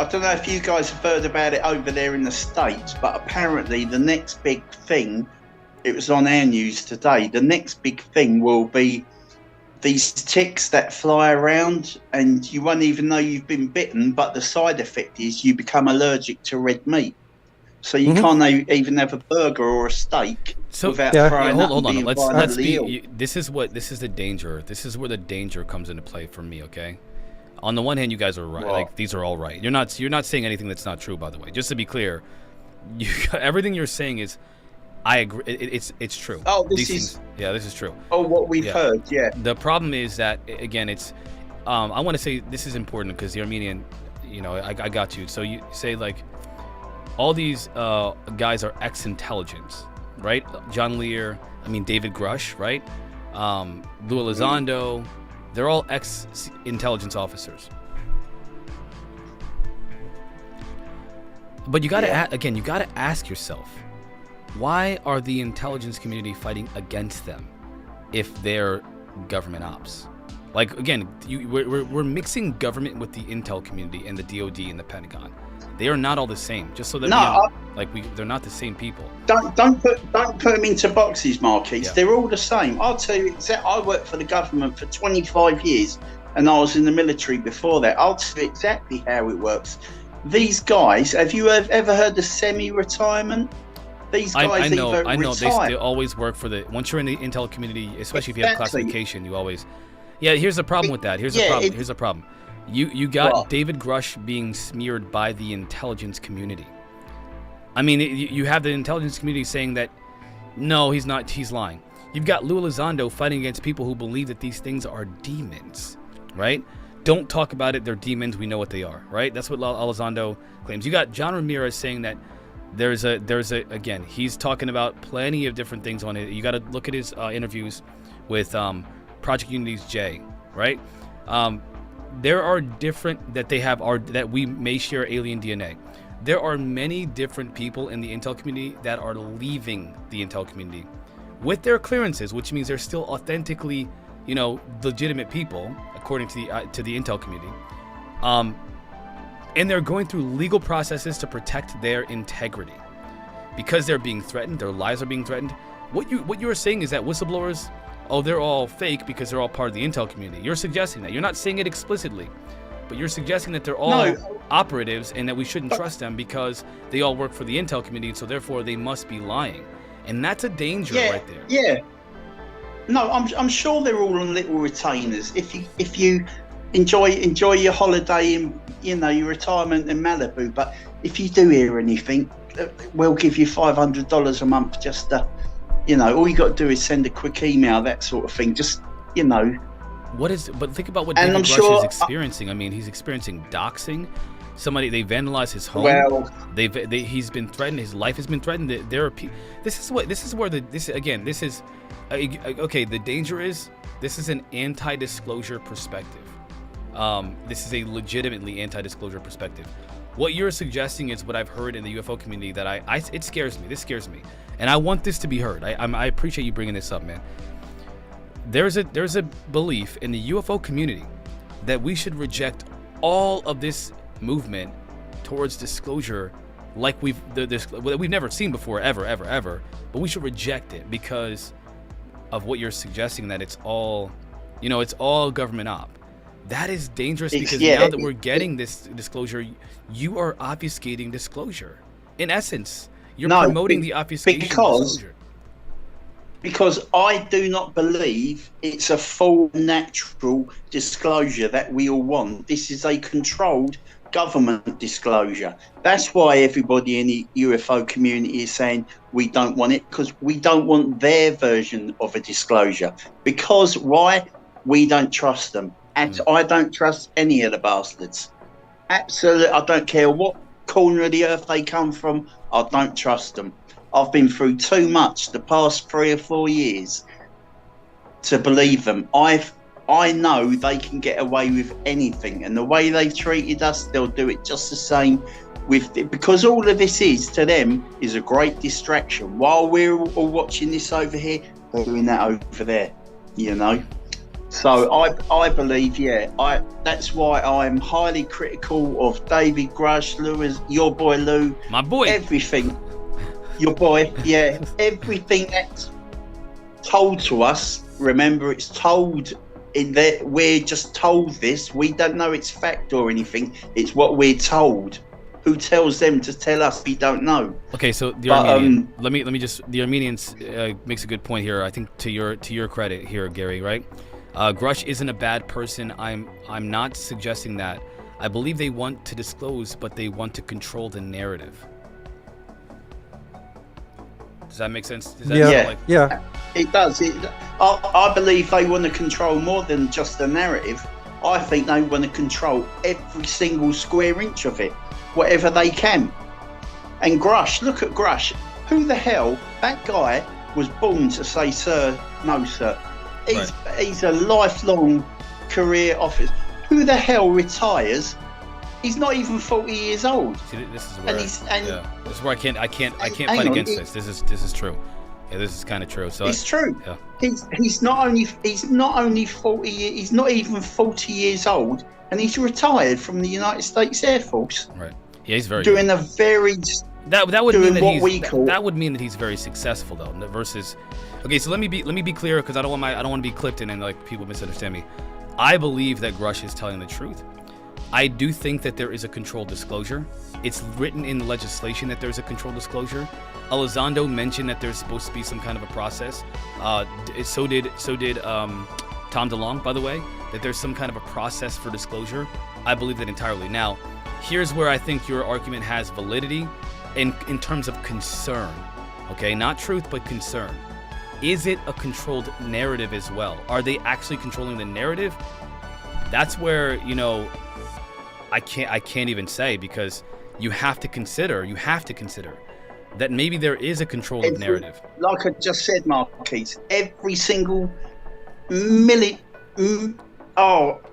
don't know if you guys have heard about it over there in the States, but apparently the next big thing, it was on our news today, the next big thing will be these ticks that fly around and you won't even know you've been bitten, but the side effect is you become allergic to red meat. So you can't even have a burger or a steak without throwing up. Hold on. This is the danger. This is where the danger comes into play for me, okay? On the one hand, you guys are right. Like, these are all right. You're not saying anything that's not true, by the way. Just to be clear, everything you're saying is, I agree. It's true. Oh, this is true. Oh, what we've heard, yeah. The problem is that, again, it's. I want to say this is important because the Armenian, I got you. So you say like, all these guys are ex-intelligence, right? John Lear, David Grush, right? Lou Elizondo, they're all ex-intelligence officers. But you got to ask yourself, why are the intelligence community fighting against them if they're government ops? Like, again, we're mixing government with the intel community and the DOD and the Pentagon. They are not all the same. Just so that they're not the same people. Don't put them into boxes, Marquis. Yeah. They're all the same. I'll tell you exactly. I worked for the government for 25 years, and I was in the military before that. I'll tell you exactly how it works. These guys, have you ever heard of semi-retirement? These guys I know. Retire. They always work for once you're in the intel community, especially if you have classification, you always. Yeah, here's the problem with that. Here's the problem. You got What? David Grush being smeared by the intelligence community. I mean, you have the intelligence community saying that, no, he's not, he's lying. You've got Lou Elizondo fighting against people who believe that these things are demons, right? Don't talk about it, they're demons, we know what they are, right? That's what Elizondo claims. You got John Ramirez saying that there's a again, he's talking about plenty of different things on it. You got to look at his interviews with Project Unity's Jay, right? There are different that we may share alien DNA. There are many different people in the intel community that are leaving the intel community with their clearances, which means they're still authentically, legitimate people according to the intel community. And they're going through legal processes to protect their integrity because they're being threatened. Their lives are being threatened. What you are saying is that whistleblowers, they're all fake because they're all part of the intel community. You're suggesting that. You're not saying it explicitly, but you're suggesting that they're all operatives and that we shouldn't trust them because they all work for the intel community, so therefore they must be lying. And that's a danger right there. Yeah. No, I'm sure they're all on little retainers. If you enjoy your holiday in your retirement in Malibu, but if you do hear anything, we'll give you $500 a month. Just all you got to do is send a quick email, that sort of thing. Just But think about what David Grush is experiencing. I mean, he's experiencing doxing. They vandalized his home. Well, he's been threatened. His life has been threatened. The danger is this is an anti-disclosure perspective. This is a legitimately anti-disclosure perspective. What you're suggesting is what I've heard in the UFO community that it scares me. This scares me, and I want this to be heard. I appreciate you bringing this up, man. There's a belief in the UFO community that we should reject all of this movement towards disclosure, like we've never seen before, ever. But we should reject it because of what you're suggesting, that it's all government op. That is dangerous because now that we're getting this disclosure, you are obfuscating disclosure. In essence, you're promoting the obfuscation of disclosure. Because I do not believe it's a full natural disclosure that we all want. This is a controlled government disclosure. That's why everybody in the UFO community is saying we don't want it, because we don't want their version of a disclosure. Because why? We don't trust them. And I don't trust any of the bastards. Absolutely. I don't care what corner of the earth they come from. I don't trust them. I've been through too much the past 3 or 4 years to believe them. I know they can get away with anything, and the way they've treated us, they'll do it just the same because all of this is to them is a great distraction. While we're all watching this over here, they're doing that over there, So I believe, that's why I'm highly critical of David Grush, Lewis, your boy Lou, my boy, everything. Your boy, everything that's told to us. Remember, it's told in there. We're just told this. We don't know it's fact or anything. It's what we're told. Who tells them to tell us? We don't know. Okay, so the Armenian. Let me just. The Armenians makes a good point here. I think to your credit here, Gary. Right? Grush isn't a bad person. I'm not suggesting that. I believe they want to disclose, but they want to control the narrative. Does that make sense? Yeah. It does. I believe they want to control more than just the narrative. I think they want to control every single square inch of it, whatever they can. And Grush, look at Grush. Who the hell? That guy was born to say, sir, no, sir. He's a lifelong career officer. Who the hell retires? He's not even 40 years old. See, this is where this is where I can't fight against this. This is true. Yeah, this is kind of true. So it's true. Yeah. He's not only 40 years. He's not even 40 years old, and he's retired from the United States Air Force. Right. Yeah, he's very doing good. a very that would mean that he's very successful though. Versus, okay, so let me be clear, because I don't want to be Clifton and like people misunderstand me. I believe that Grush is telling the truth. I do think that there is a controlled disclosure. It's written in the legislation that there's a controlled disclosure. Elizondo mentioned that there's supposed to be some kind of a process. So did Tom DeLonge, by the way, that there's some kind of a process for disclosure. I believe that entirely. Now, here's where I think your argument has validity in terms of concern. Okay, not truth, but concern. Is it a controlled narrative as well? Are they actually controlling the narrative? That's where, you know, I can't even say, because you have to consider that maybe there is a control of narrative. Like I just said, Marquise, every single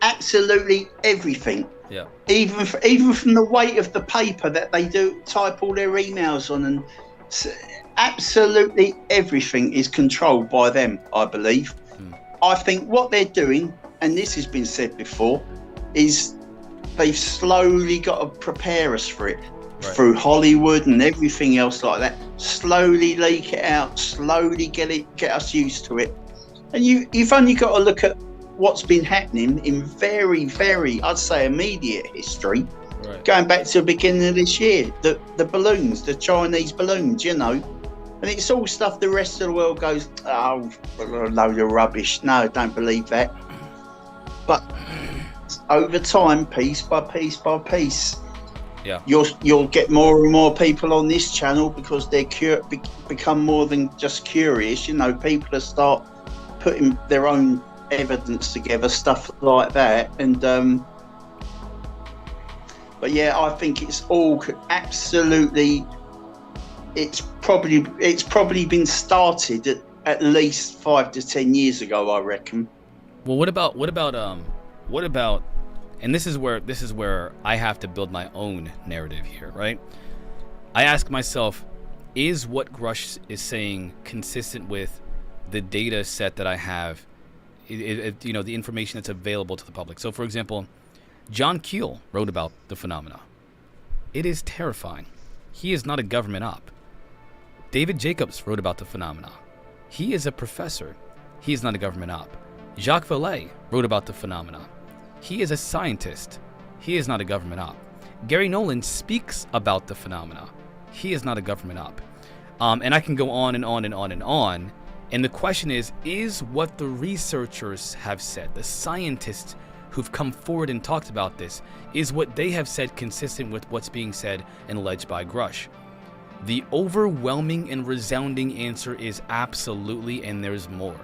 absolutely everything. Yeah. Even from the weight of the paper that they do type all their emails on, and absolutely everything is controlled by them, I believe. I think what they're doing, and this has been said before, is they've slowly got to prepare us for it. Right. Through Hollywood and everything else like that, slowly leak it out, slowly get us used to it. And you've only got to look at what's been happening in very, very, I'd say, immediate history, right, going back to the beginning of this year. The balloons, the Chinese balloons, you know, and it's all stuff the rest of the world goes, oh, a load of rubbish. No, don't believe that. But over time, piece by piece by piece, yeah, you'll get more and more people on this channel, because they're become more than just curious. You know, people start putting their own evidence together, stuff like that. And but yeah, I think it's all absolutely. It's probably been started at least 5 to 10 years ago, I reckon. Well, what about? And this is where I have to build my own narrative here, right? I ask myself, is what Grush is saying consistent with the data set that I have, you know, the information that's available to the public? So, for example, John Keel wrote about the phenomena. It is terrifying. He is not a government op. David Jacobs wrote about the phenomena. He is a professor. He is not a government op. Jacques Vallée wrote about the phenomena. He is a scientist. He is not a government op. Gary Nolan speaks about the phenomena. He is not a government op. And I can go on and on and on and on. And the question is what the researchers have said, the scientists who've come forward and talked about this, is what they have said consistent with what's being said and alleged by Grush? The overwhelming and resounding answer is absolutely, and there's more.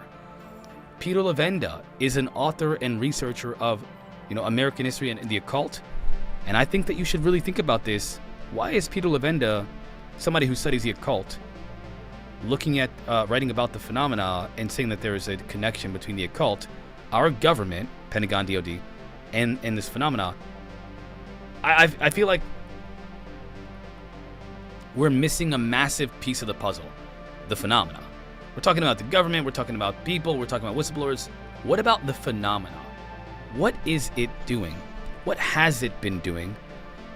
Peter Levenda is an author and researcher of, you know, American history and the occult. And I think that you should really think about this. Why is Peter Levenda, somebody who studies the occult, looking at writing about the phenomena and saying that there is a connection between the occult, our government, Pentagon, DOD, and this phenomena? I feel like we're missing a massive piece of the puzzle, the phenomena. We're talking about the government, we're talking about people, we're talking about whistleblowers. What about the phenomena? What is it doing? What has it been doing?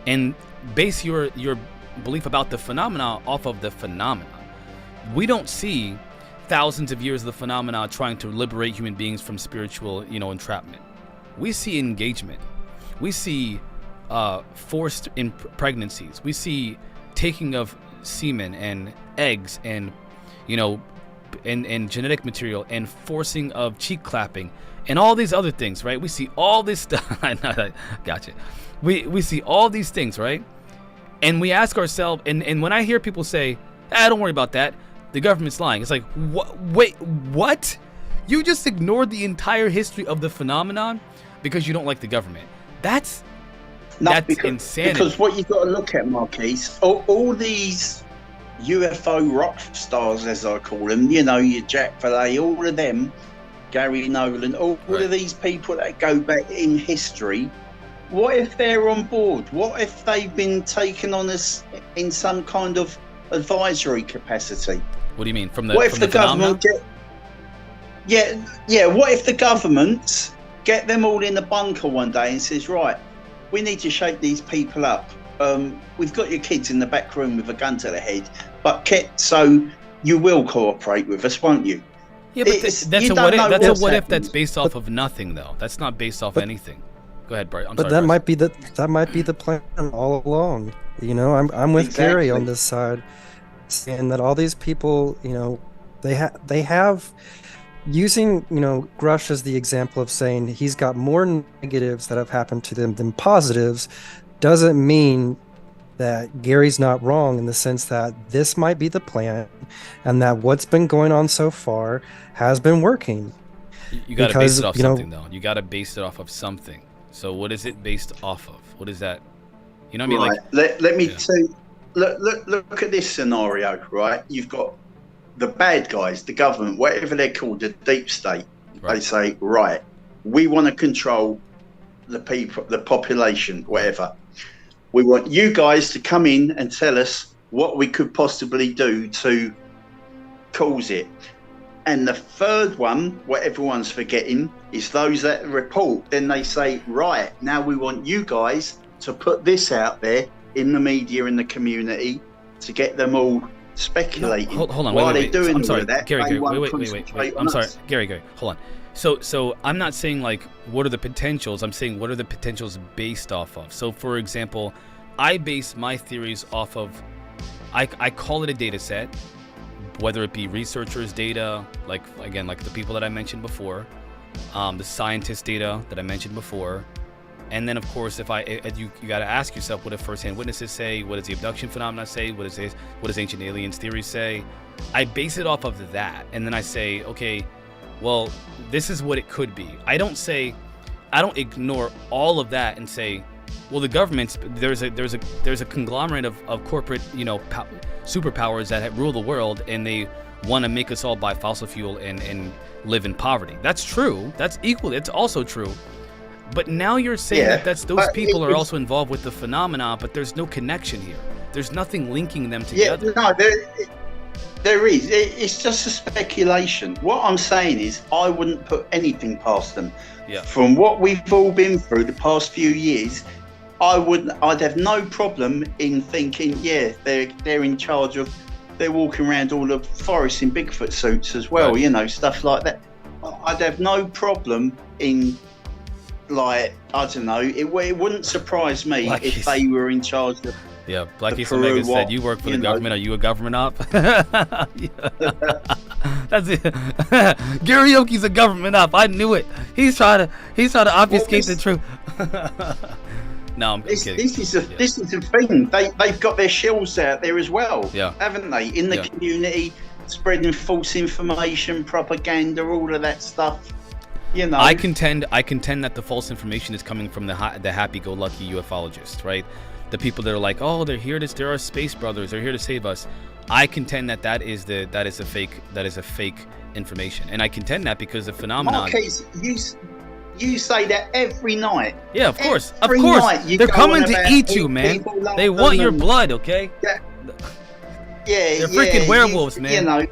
And base your belief about the phenomena off of the phenomena. We don't see thousands of years of the phenomena trying to liberate human beings from spiritual, you know, entrapment. We see engagement. We see forced pregnancies. We see taking of semen and eggs and, you know, and genetic material and forcing of cheek clapping and all these other things, right? We see all this stuff. Gotcha. We see all these things, right? And we ask ourselves, and when I hear people say, don't worry about that, the government's lying. It's like, wait, what? You just ignored the entire history of the phenomenon because you don't like the government. That's insanity. Because what you've got to look at, Marquise, all these UFO rock stars, as I call them, you know, your Jack Vallée, all of them, Gary Nolan, all of these people that go back in history, what if they're on board? What if they've been taken on as in some kind of advisory capacity? What do you mean? What if the government what if the government get them all in a bunker one day and says, right, we need to shake these people up. We've got your kids in the back room with a gun to their head, but so you will cooperate with us, won't you? Yeah, but that's a what if that's based off of nothing, though. That's not based off anything. Go ahead, Bart. That might be the plan all along. You know, I'm with Gary on this side, saying that all these people, you know, they have using, Grush as the example of saying he's got more negatives that have happened to them than positives doesn't mean that Gary's not wrong in the sense that this might be the plan and that what's been going on so far has been working. You got to base it off something, though. You got to base it off of something. So what is it based off of? What is that? You know what I mean? Right. Let me tell you, look at this scenario, right? You've got the bad guys, the government, whatever they're called, the deep state. Right. They say, right, we want to control the people, the population, whatever. We want you guys to come in and tell us what we could possibly do to cause it. And the third one, what everyone's forgetting, is those that report. Then they say, right, now we want you guys to put this out there in the media and the community to get them all speculating. No, hold on, Why wait. doing I'm sorry, that, Gary, wait. I'm sorry, Gary, hold on. So I'm not saying like what are the potentials. I'm saying what are the potentials based off of. So for example, I base my theories off of, I call it a data set, whether it be researchers' data, like the people that I mentioned before, the scientists' data that I mentioned before, and then of course you got to ask yourself, what do first-hand witnesses say? What does the abduction phenomena say? What does ancient aliens theories say? I base it off of that, and then I say, okay, well, this is what it could be. I don't ignore all of that and say, well, the government's there's a conglomerate of corporate superpowers that rule the world, and they want to make us all buy fossil fuel and live in poverty. That's true. That's equally. It's also true. But now you're saying that those people are also involved with the phenomena, but there's no connection here. There's nothing linking them together. Yeah, no, there is. It's just a speculation. What I'm saying is, I wouldn't put anything past them. Yeah. From what we've all been through the past few years, I'd have no problem in thinking, they're in charge of. They're walking around all the forests in Bigfoot suits as well, right. Stuff like that. I'd have no problem in, I don't know. It wouldn't surprise me if they were in charge of. Yeah, Black East Omega said, you work for the government. Are you a government op? That's it. Garyoki's a government op. I knew it. He's trying to obfuscate the truth. No, I'm kidding. This is the thing. They've got their shells out there as well, haven't they? In the community, spreading false information, propaganda, all of that stuff. I contend that the false information is coming from the happy-go-lucky ufologists, right? The people that are like, oh, they're here they're our space brothers, they're here to save us. I contend that is a fake information, and I contend that because the phenomenon. Marquez, you say that every night. Yeah, of course. They're coming to eat you, man. They want your blood, okay? Yeah. They're freaking werewolves, man. I'm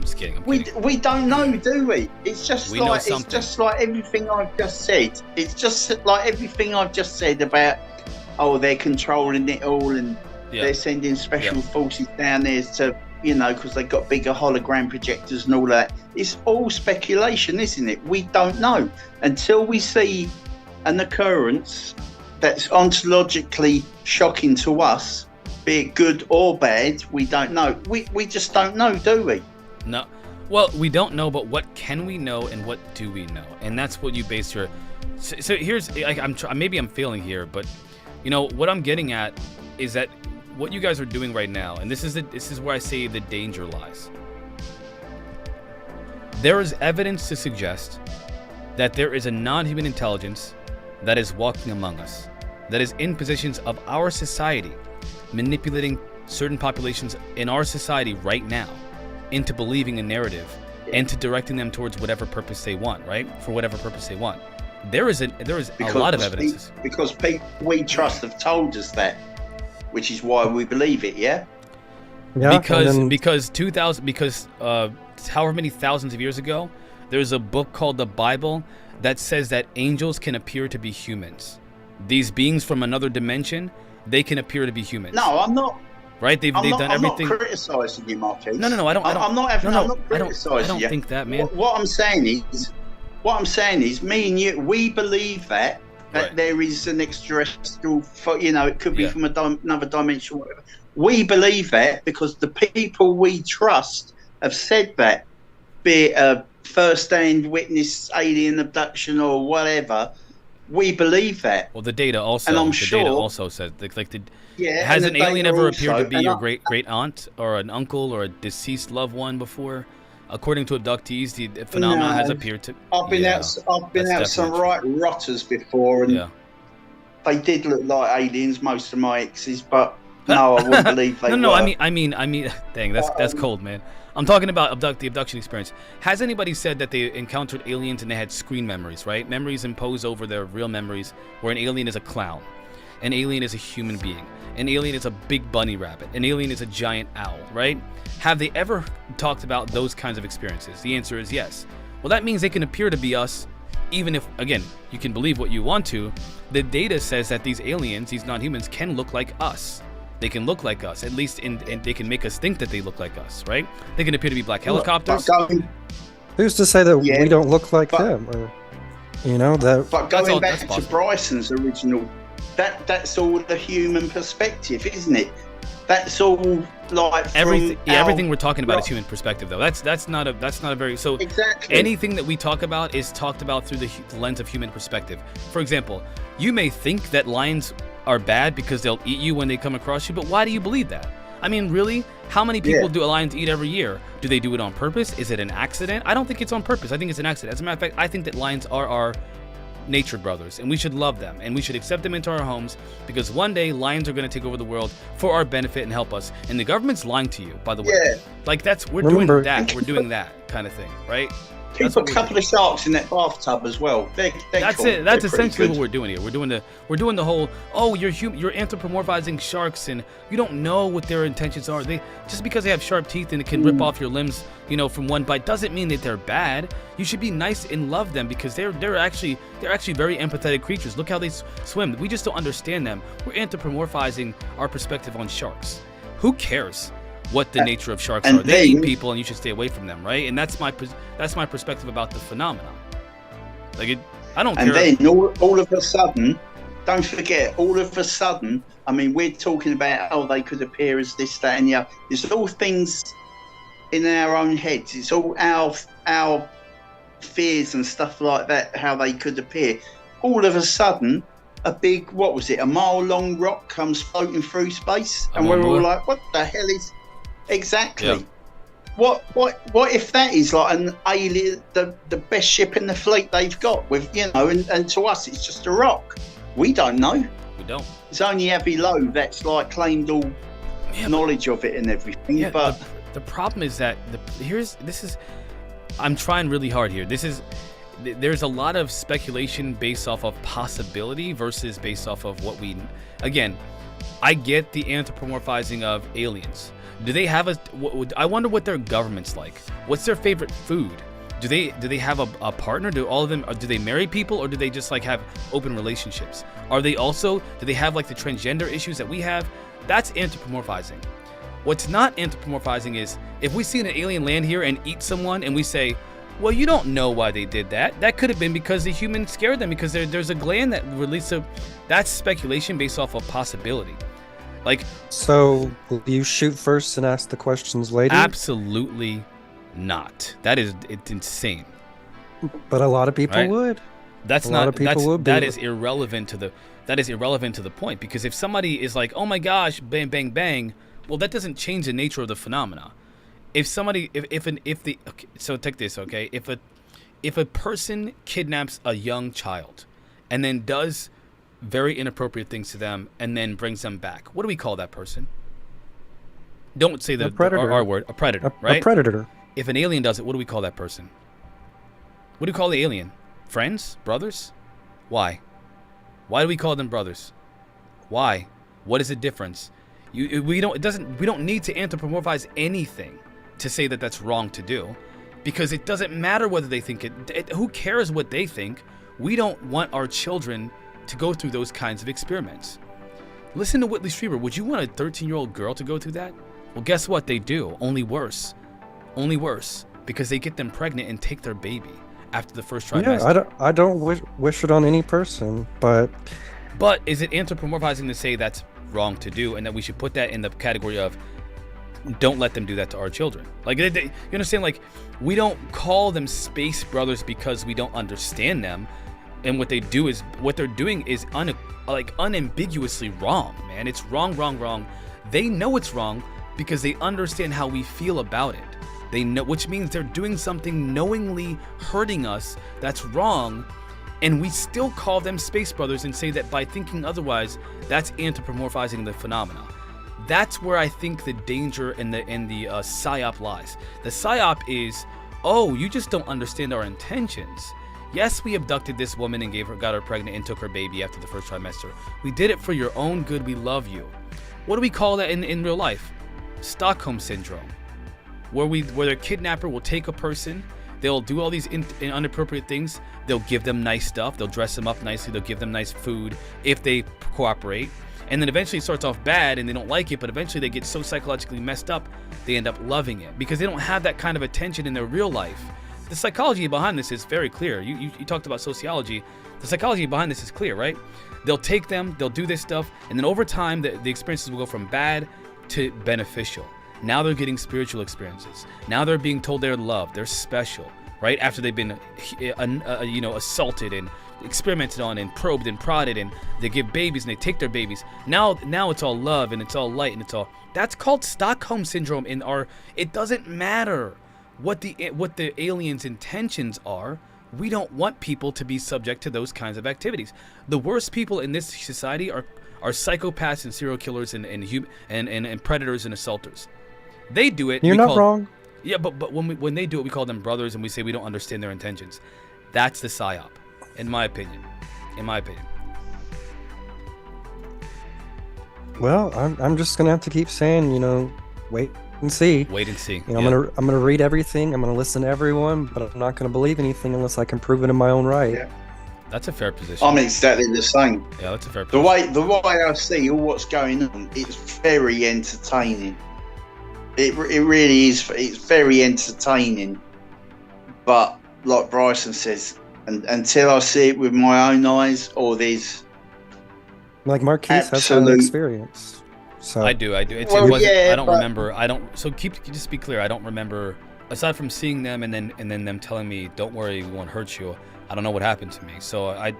just kidding. We don't know, do we? It's just like everything I've just said. It's just like everything I've just said about. Oh, they're controlling it all, and they're sending special forces down there to, because they've got bigger hologram projectors and all that. It's all speculation, isn't it? We don't know until we see an occurrence that's ontologically shocking to us, be it good or bad. We don't know. We just don't know, do we? No. Well, we don't know, but what can we know and what do we know? And that's what you base your. So here's, maybe I'm failing here, but. What I'm getting at is that what you guys are doing right now, and this is where I say the danger lies. There is evidence to suggest that there is a non-human intelligence that is walking among us, that is in positions of our society, manipulating certain populations in our society right now into believing a narrative and to directing them towards whatever purpose they want, right? For whatever purpose they want. There is a lot of evidence. Because people we trust have told us that, which is why we believe it, yeah? Yeah. Because however many thousands of years ago, there's a book called the Bible that says that angels can appear to be humans. These beings from another dimension, they can appear to be humans. No, I'm not. Right? They've done everything. I'm not criticising you, Marquez. No, I don't. I'm not criticising you. I don't think that, man. What I'm saying is, me and you, we believe that right. There is an extraterrestrial, it could be from another dimension, whatever. We believe that because the people we trust have said that. be it a first-hand witness alien abduction or whatever, we believe that. Well, the data also, And I'm the sure, data also says, yeah, has and an the alien data ever also, appeared to be and your I- great aunt or an uncle or a deceased loved one before? According to abductees, the phenomena has appeared to. I've been out that's some definitely right rotters before, and Yeah. they did look like aliens, most of my exes, but no, I wouldn't believe they no, were. I mean, dang, that's cold, man. I'm talking about the abduction experience. Has anybody said that they encountered aliens and they had screen memories, right? Memories imposed over their real memories, where an alien is a clown, an alien is a human being, an alien is a big bunny rabbit, an alien is a giant owl, right? Have they ever talked about those kinds of experiences? The answer is yes. Well, that means they can appear to be us, even if, again, you can believe what you want to. The data says that these aliens, these non-humans, can look like us. They can look like us, at least, and they can make us think that they look like us, right? They can appear to be black helicopters. Who's to say that Yeah, we don't look like but- them? Or, you know, that But That's going all- back that's to possible. Bryson's original, that's all the human perspective, isn't it? That's all like from Everything, yeah, our- everything we're talking about is human perspective, though. That's not a very so. Exactly. Anything that we talk about is talked about through the lens of human perspective. For example, you may think that lions are bad because they'll eat you when they come across you, but why do you believe that? I mean, really? How many people do lions eat every year? Do they do it on purpose? Is it an accident? I don't think it's on purpose. I think it's an accident. As a matter of fact, I think that lions are our nature brothers, and we should love them, and we should accept them into our homes, because one day lions are going to take over the world for our benefit and help us. And the government's lying to you, by the way. Yeah. Like we're Remember- doing that. We're doing that kind of thing, right? Keep That's a what we couple of sharks in that bathtub as well. They're That's cool. it. That's They're pretty essentially good. what we're doing here. We're doing the whole, oh, you're anthropomorphizing sharks, and you don't know what their intentions are. They just because they have sharp teeth and it can rip off your limbs, from one bite, doesn't mean that they're bad. You should be nice and love them, because they're actually very empathetic creatures. Look how they swim. We just don't understand them. We're anthropomorphizing our perspective on sharks. Who cares what the nature of sharks and are? They eat then- people, and you should stay away from them, right? And that's my perspective about the phenomenon. I don't And care. then all of a sudden, don't forget, all of a sudden, I mean, we're talking about, oh, they could appear as this, that, and the other. It's all things in our own heads. It's all our fears and stuff like that, how they could appear. All of a sudden, a big, what was it, a mile-long rock comes floating through space, and we're all like, what the hell is... Exactly. Yeah. What if that is like an alien, the best ship in the fleet they've got with, and to us it's just a rock. We don't know. We don't. It's only Abbey Lowe that's like claimed all knowledge of it and everything. Yeah, but the problem is that I'm trying really hard here. There's a lot of speculation based off of possibility versus based off of what we. Again, I get the anthropomorphizing of aliens. Do they have I wonder what their government's like. What's their favorite food? Do they have a partner? Do all of them? Do they marry people, or do they just like have open relationships? Do they have like the transgender issues that we have? That's anthropomorphizing. What's not anthropomorphizing is if we see an alien land here and eat someone, and we say, well, you don't know why they did that. That could have been because the human scared them, because there's a gland that releases. That's speculation based off of possibility. So, will you shoot first and ask the questions later? Absolutely not. It's insane. But a lot of people Right. would. That's A lot of people would be. that is irrelevant to the point, because if somebody is like, oh my gosh, bang bang bang, well, that doesn't change the nature of the phenomena. If somebody so take this, okay? If a person kidnaps a young child and then does very inappropriate things to them and then brings them back, what do we call that person? Don't say the predator. R word, a predator, right? A predator. If an alien does it, what do we call that person? What do we call the alien? Friends? Brothers? Why? Why do we call them brothers? Why? What is the difference? We don't need to anthropomorphize anything to say that that's wrong to do, because it doesn't matter whether they think it. Who cares what they think? We don't want our children to go through those kinds of experiments. Listen to Whitley Strieber. Would you want a 13-year-old girl to go through that? Well, guess what? They do. Only worse. Only worse. Because they get them pregnant and take their baby after the first trimester. Yeah, I don't wish it on any person, but But is it anthropomorphizing to say that's wrong to do, and that we should put that in the category of don't let them do that to our children. Like, you understand? Like, we don't call them space brothers because we don't understand them, and what they're doing is unambiguously wrong, man. It's wrong. They know it's wrong because they understand how we feel about it. They know, which means they're doing something knowingly hurting us that's wrong, and we still call them space brothers and say that by thinking otherwise, that's anthropomorphizing the phenomena. That's where I think the danger and the psyop lies. The psyop is, oh, you just don't understand our intentions. Yes, we abducted this woman and got her pregnant and took her baby after the first trimester. We did it for your own good. We love you. What do we call that in real life? Stockholm syndrome, where the kidnapper will take a person, they'll do all these inappropriate things, they'll give them nice stuff, they'll dress them up nicely, they'll give them nice food if they cooperate, and then eventually it starts off bad and they don't like it, but eventually they get so psychologically messed up, they end up loving it because they don't have that kind of attention in their real life. The psychology behind this is very clear. You talked about sociology. The psychology behind this is clear, right? They'll take them, they'll do this stuff, and then over time the experiences will go from bad to beneficial. Now they're getting spiritual experiences. Now they're being told they're loved, they're special, right? After they've been, assaulted and experimented on and probed and prodded, and they give babies and they take their babies. Now it's all love and it's all light and it's all. That's called Stockholm syndrome. It doesn't matter what the aliens' intentions are. We don't want people to be subject to those kinds of activities. The worst people in this society are psychopaths and serial killers and predators and assaulters. They do it. You're not wrong. Yeah, but when they do it, we call them brothers and we say we don't understand their intentions. That's the psyop, in my opinion. Well, I'm just gonna have to keep saying, wait and see. Wait and see. I'm gonna read everything. I'm gonna listen to everyone, but I'm not gonna believe anything unless I can prove it in my own right. Yeah. That's a fair position. I'm exactly the same. Yeah, that's a fair position. The way I see all what's going on, it's very entertaining. It really is. It's very entertaining. But like Bryson says, until I see it with my own eyes, or there's like Marquise has had the experience. So I do. I don't remember. Just be clear. I don't remember, aside from seeing them and then them telling me, "Don't worry, we won't hurt you." I don't know what happened to me. So I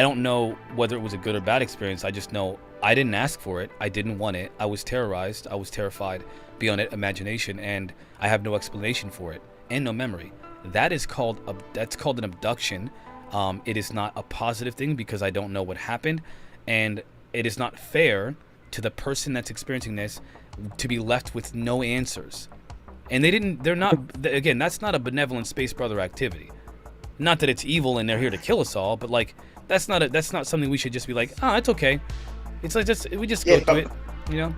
don't know whether it was a good or bad experience. I just know I didn't ask for it. I didn't want it. I was terrorized. I was terrified beyond imagination, and I have no explanation for it and no memory. That's called an abduction. It is not a positive thing because I don't know what happened, and it is not fair to the person that's experiencing this to be left with no answers. And that's not a benevolent space brother activity. Not that it's evil and they're here to kill us all, but like that's not something we should just be like, oh, it's okay. It's like we just go through it,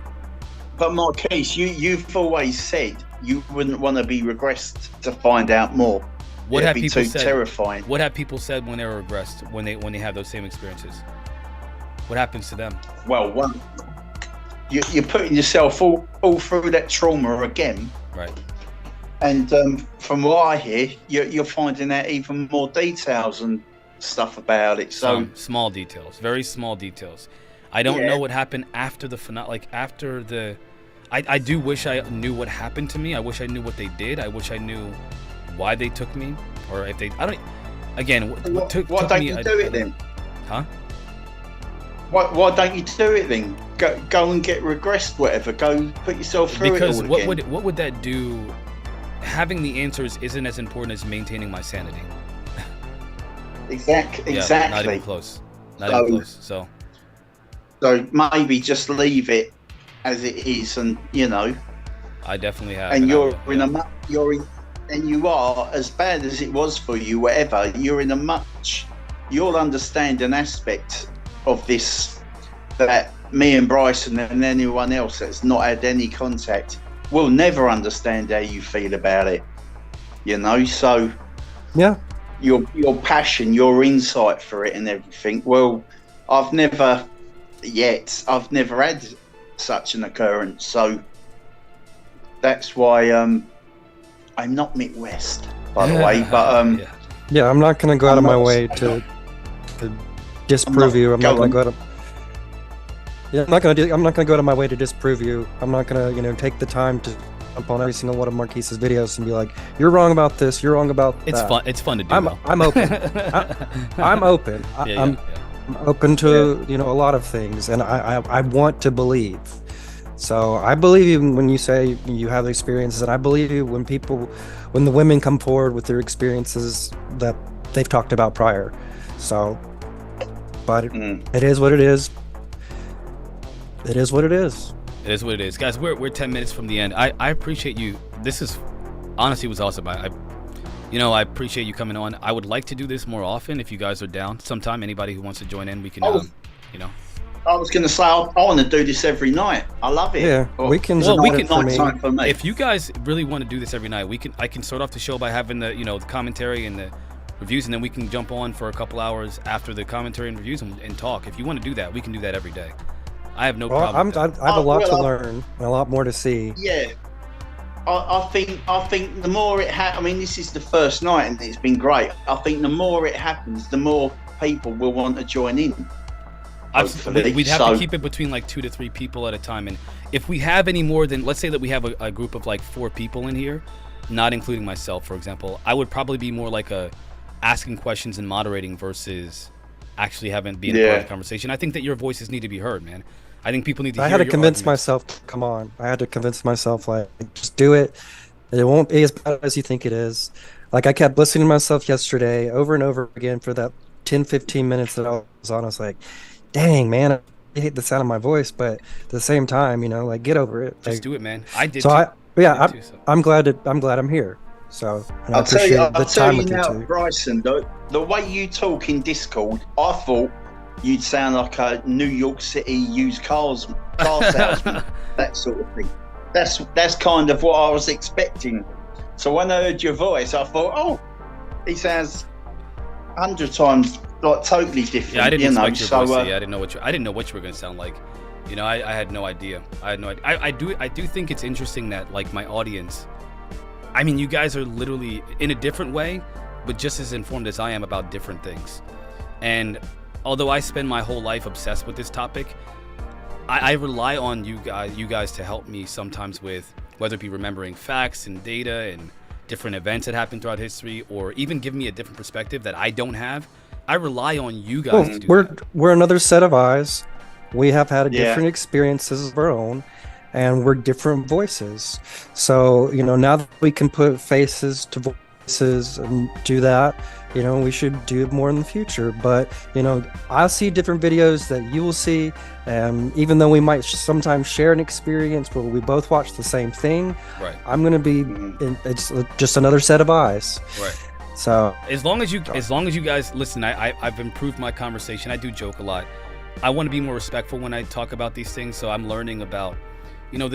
But Marquise, you've always said you wouldn't want to be regressed to find out more. What have people said? Terrifying. What have people said when they were regressed, when they have those same experiences? What happens to them? Well, you're putting yourself all through that trauma again. Right. And from what I hear, you're finding out even more details and stuff about it. So some small details, very small details. I don't know what happened after the I do wish I knew what happened to me. I wish I knew what they did. I wish I knew why they took me, or if they. I don't. Again, what took me? Why don't you do it then? Huh? Why don't you do it then? Go and get regressed, whatever. Go put yourself through it all again. Because what would that do? Having the answers isn't as important as maintaining my sanity. Exactly. Not even close. Even close. So maybe just leave it as it is, and I definitely have. And you are, as bad as it was for you, whatever. You'll understand an aspect of this that me and Bryson and anyone else that's not had any contact will never understand how you feel about it. So yeah, your passion, your insight for it and everything. Well, I've never had such an occurrence, so that's why I'm not Midwest, by the way. But yeah, I'm not gonna go out of my way to disprove you. I'm not gonna go out of. Yeah, I'm not gonna go to my way to disprove you. I'm not gonna, take the time to jump on every single one of Marquise's videos and be like, "You're wrong about this. You're wrong about that." It's fun. It's fun to do. I'm open. I'm open. I'm open to a lot of things, and I want to believe. So I believe you when you say you have experiences, and I believe you when the women come forward with their experiences that they've talked about prior. So, but it is what it is. It is what it is. It is what it is, guys. We're 10 minutes from the end. I appreciate you. This is honestly was awesome. I appreciate you coming on. I would like to do this more often if you guys are down. Sometime anybody who wants to join in, we can. I was going to say I want to do this every night. I love it. Yeah, we can. Time for me. If you guys really want to do this every night, I can start off the show by having the the commentary and the reviews, and then we can jump on for a couple hours after the commentary and reviews and talk. If you want to do that, we can do that every day. I have no problem. I have a lot to learn and a lot more to see. Yeah, I think the more it I mean, this is the first night and it's been great. I think the more it happens, the more people will want to join in. Absolutely. We'd have to keep it between like 2 to 3 people at a time, and if we have any more than, let's say that we have a group of like 4 people in here, not including myself, for example, I would probably be more like asking questions and moderating versus actually having being a part of the conversation. I think that your voices need to be heard, man. I think people need to hear your arguments. I had to convince myself, like, just do it. It won't be as bad as you think it is. Like, I kept listening to myself yesterday over and over again for that 10-15 minutes that I was on. I was like, dang, man, I hate the sound of my voice, but at the same time, like, get over it. Just do it, man. I did. So I'm glad I'm here. So I'll tell you now, Bryson, the way you talk in Discord, I thought you'd sound like a New York City used car salesman, that sort of thing. That's kind of what I was expecting. So when I heard your voice, I thought, oh, he sounds 100 times like totally different. Yeah, I didn't expect your voice. I didn't know what you were going to sound like. I had no idea. I do think it's interesting that, like, my audience, I mean, you guys are literally in a different way, but just as informed as I am about different things. And although I spend my whole life obsessed with this topic, I rely on you guys to help me sometimes with whether it be remembering facts and data and different events that happened throughout history, or even give me a different perspective that I don't have. I rely on you guys to do that. We're another set of eyes. We have had different experiences of our own, and we're different voices. So, now that we can put faces to voices and do that, we should do it more in the future. But, I'll see different videos that you will see. And even though we might sometimes share an experience where we both watch the same thing, right, I'm going to be, it's just another set of eyes. Right. So as long as you guys listen, I've improved my conversation. I do joke a lot. I want to be more respectful when I talk about these things. So I'm learning about,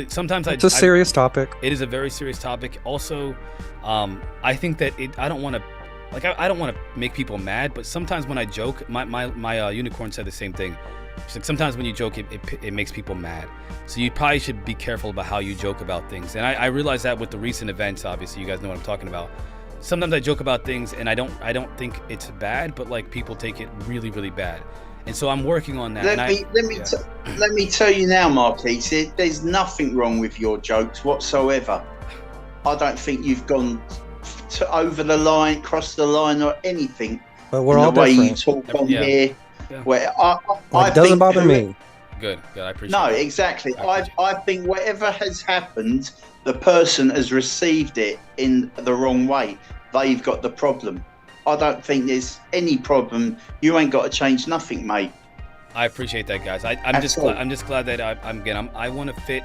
sometimes it's a serious topic. It is a very serious topic. Also, I think that I don't want to make people mad, but sometimes when I joke, my unicorn said the same thing. She's like, sometimes when you joke, it makes people mad. So you probably should be careful about how you joke about things. And I realize that with the recent events, obviously, you guys know what I'm talking about. Sometimes I joke about things and I don't think it's bad, but like people take it really, really bad. And so I'm working on that. Let me tell you now, Marquise, there's nothing wrong with your jokes whatsoever. I don't think you've gone over the line, crossed the line, or anything. But we're all different. The way you talk on here, where it doesn't bother me. Good. I appreciate. No, that. Exactly. I think whatever has happened, the person has received it in the wrong way. They've got the problem. I don't think there's any problem. You ain't got to change nothing, mate. I appreciate that, guys. I'm just glad that I want to fit,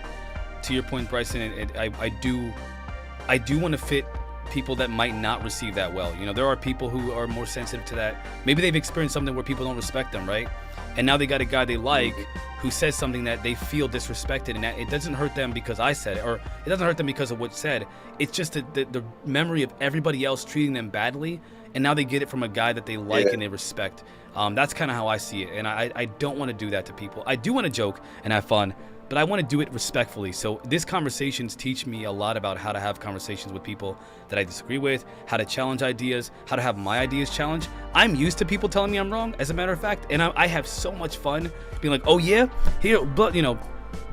to your point, Bryson. I do want to fit people that might not receive that well. There are people who are more sensitive to that. Maybe they've experienced something where people don't respect them, right? And now they got a guy they like who says something that they feel disrespected, and that it doesn't hurt them because I said it, or it doesn't hurt them because of what's said. It's just the memory of everybody else treating them badly, and now they get it from a guy that they like and they respect. That's kind of how I see it, and I don't want to do that to people. I do want to joke and have fun, but I want to do it respectfully. So these conversations teach me a lot about how to have conversations with people that I disagree with, how to challenge ideas, how to have my ideas challenged. I'm used to people telling me I'm wrong, as a matter of fact, and I have so much fun being like, oh yeah, here, but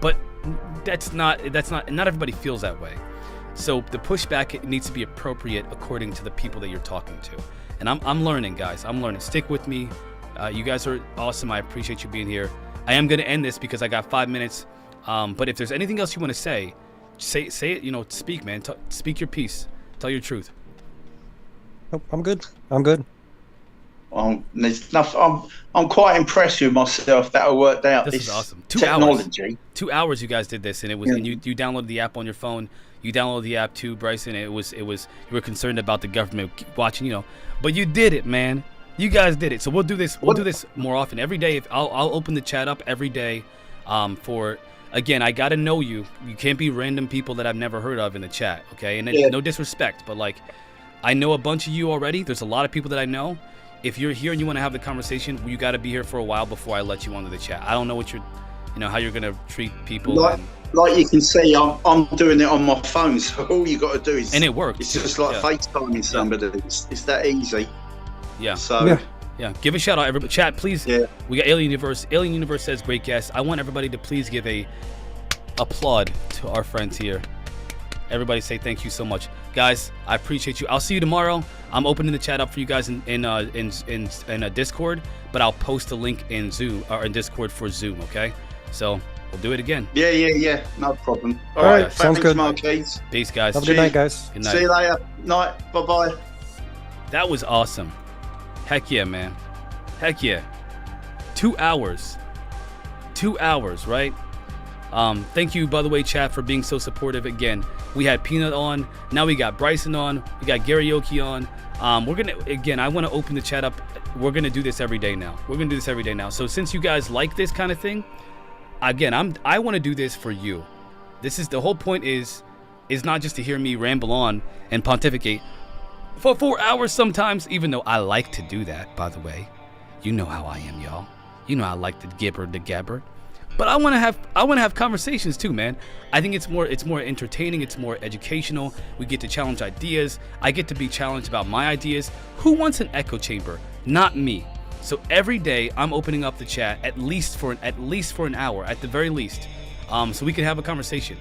but not everybody feels that way. So the pushback needs to be appropriate according to the people that you're talking to. And I'm learning, guys. I'm learning. Stick with me. You guys are awesome. I appreciate you being here. I am going to end this because I got 5 minutes. But if there's anything else you want to say it. Speak, man. Speak your piece. Tell your truth. Nope, I'm good. I'm good. There's nothing. I'm quite impressed with myself that I worked out This this is awesome. technology. 2 hours you guys did this, and it was, and you downloaded the app on your phone. You downloaded the app too, Bryson. It was you were concerned about the government watching, but you did it, man. You guys did it. So we'll do this. We'll do this more often. Every day. I'll open the chat up every day. Again, I gotta know you. You can't be random people that I've never heard of in the chat, okay? And no disrespect, but like, I know a bunch of you already. There's a lot of people that I know. If you're here and you want to have the conversation, you got to be here for a while before I let you onto the chat. I don't know what how you're gonna treat people. Like you can see, I'm doing it on my phone, so all you got to do is, and it works. It's just like FaceTiming somebody. It's that easy. Yeah. So yeah. Give a shout out, everybody. Chat, please. Yeah. We got Alien Universe. Alien Universe says great guest. I want everybody to please give a applaud to our friends here. Everybody say thank you so much, guys. I appreciate you. I'll see you tomorrow. I'm opening the chat up for you guys in Discord, but I'll post a link in Zoom or in Discord for Zoom. Okay, so we'll do it again. Yeah. No problem. All right. Sounds good. Marquise. Peace, guys. Have a good night, guys. Good night. See you later. Night. Bye. That was awesome. Heck yeah, man. Heck yeah. 2 hours. 2 hours, right? Thank you, by the way, chat, for being so supportive. Again, we had Peanut on. Now we got Bryson on. We got Garioki on. I want to open the chat up. We're going to do this every day now. So since you guys like this kind of thing, again, I want to do this for you. This is the whole point is not just to hear me ramble on and pontificate for 4 hours sometimes, even though I like to do that, by the way. You know how I am, y'all. You know I like the gabber. But I want to have conversations too, man. I think it's more entertaining, it's more educational. We get to challenge ideas. I get to be challenged about my ideas. Who wants an echo chamber? Not me. So every day I'm opening up the chat at least for an hour, at the very least, so we can have a conversation.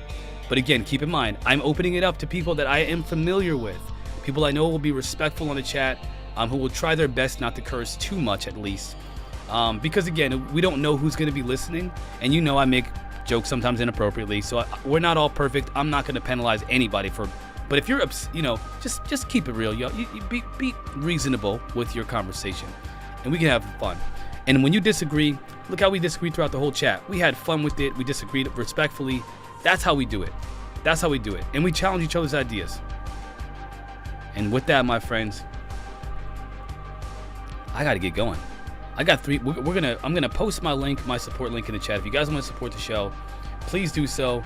But again, keep in mind, I'm opening it up to people that I am familiar with, people I know will be respectful on the chat, who will try their best not to curse too much at least. Because again, we don't know who's going to be listening, and I make jokes sometimes inappropriately, so we're not all perfect. I'm not going to penalize anybody but if you're, just keep it real, yo. You be reasonable with your conversation, and we can have fun. And when you disagree, look how we disagreed throughout the whole chat. We had fun with it. We disagreed respectfully. That's how we do it. And we challenge each other's ideas. And with that, my friends, I got to get going. I got 3. I'm gonna post my support link in the chat. If you guys want to support the show, please do so.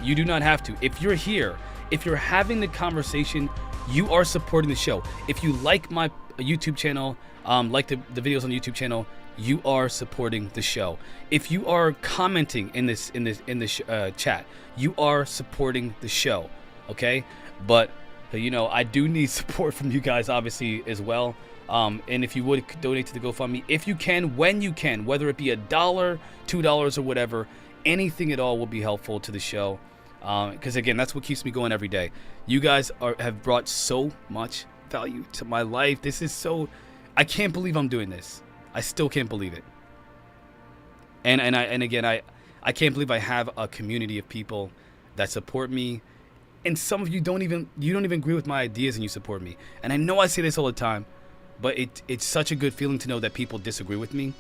You do not have to. If you're here, if you're having the conversation, you are supporting the show. If you like my YouTube channel, like the videos on the YouTube channel, you are supporting the show. If you are commenting in the chat, you are supporting the show. Okay, but I do need support from you guys, obviously, as well. And if you would donate to the GoFundMe, if you can, when you can, whether it be $1, $2, or whatever, anything at all will be helpful to the show. Because again, that's what keeps me going every day. You guys have brought so much value to my life. I can't believe I'm doing this. I still can't believe it. And I can't believe I have a community of people that support me. And some of you don't even agree with my ideas, and you support me. And I know I say this all the time, but it's such a good feeling to know that people disagree with me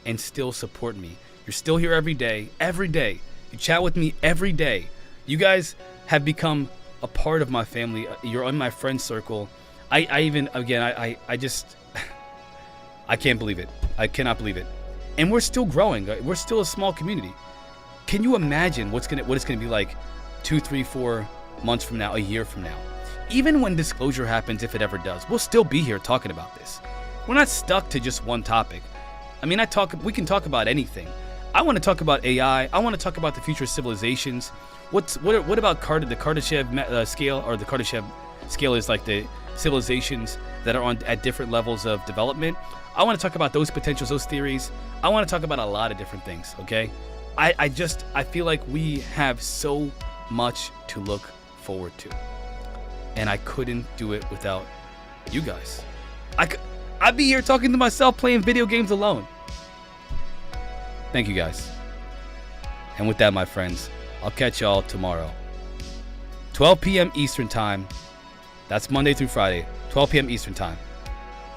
and still support me. You're still here every day. You chat with me every day. You guys have become a part of my family. You're in my friend circle. I just I can't believe it. I cannot believe it. And we're still growing. We're still a small community. Can you imagine what it's gonna be like 2, 3, 4 months from now, a year from now? Even when disclosure happens, if it ever does, we'll still be here talking about this. We're not stuck to just one topic. I mean, we can talk about anything. I want to talk about AI. I want to talk about the future of civilizations. What about the Kardashev scale, or the Kardashev scale is like the civilizations that are on at different levels of development. I want to talk about those potentials, those theories. I want to talk about a lot of different things. Okay, I feel like we have so much to look forward to, and I couldn't do it without you guys. I'd be here talking to myself, playing video games alone. Thank you guys. And with that, my friends, I'll catch y'all tomorrow. 12 p.m. Eastern time. That's Monday through Friday. 12 p.m. Eastern time.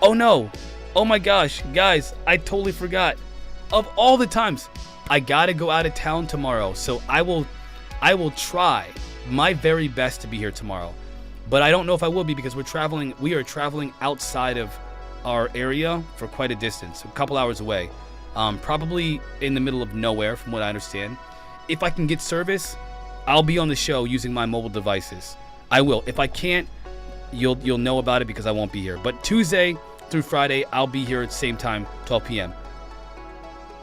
Oh no. Oh my gosh. Guys, I totally forgot. Of all the times, I gotta go out of town tomorrow. So I will try my very best to be here tomorrow. But I don't know if I will be, because we are traveling outside of our area for quite a distance, a couple hours away. Probably in the middle of nowhere, from what I understand. If I can get service, I'll be on the show using my mobile devices. I will. If I can't, you'll know about it, because I won't be here. But Tuesday through Friday, I'll be here at the same time, 12 p.m.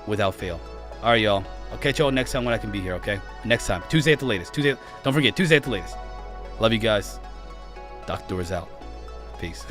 without fail. All right, y'all. I'll catch y'all next time when I can be here, okay? Next time. Tuesday at the latest. Don't forget, Tuesday at the latest. Love you guys. Dr. Doors out. Peace.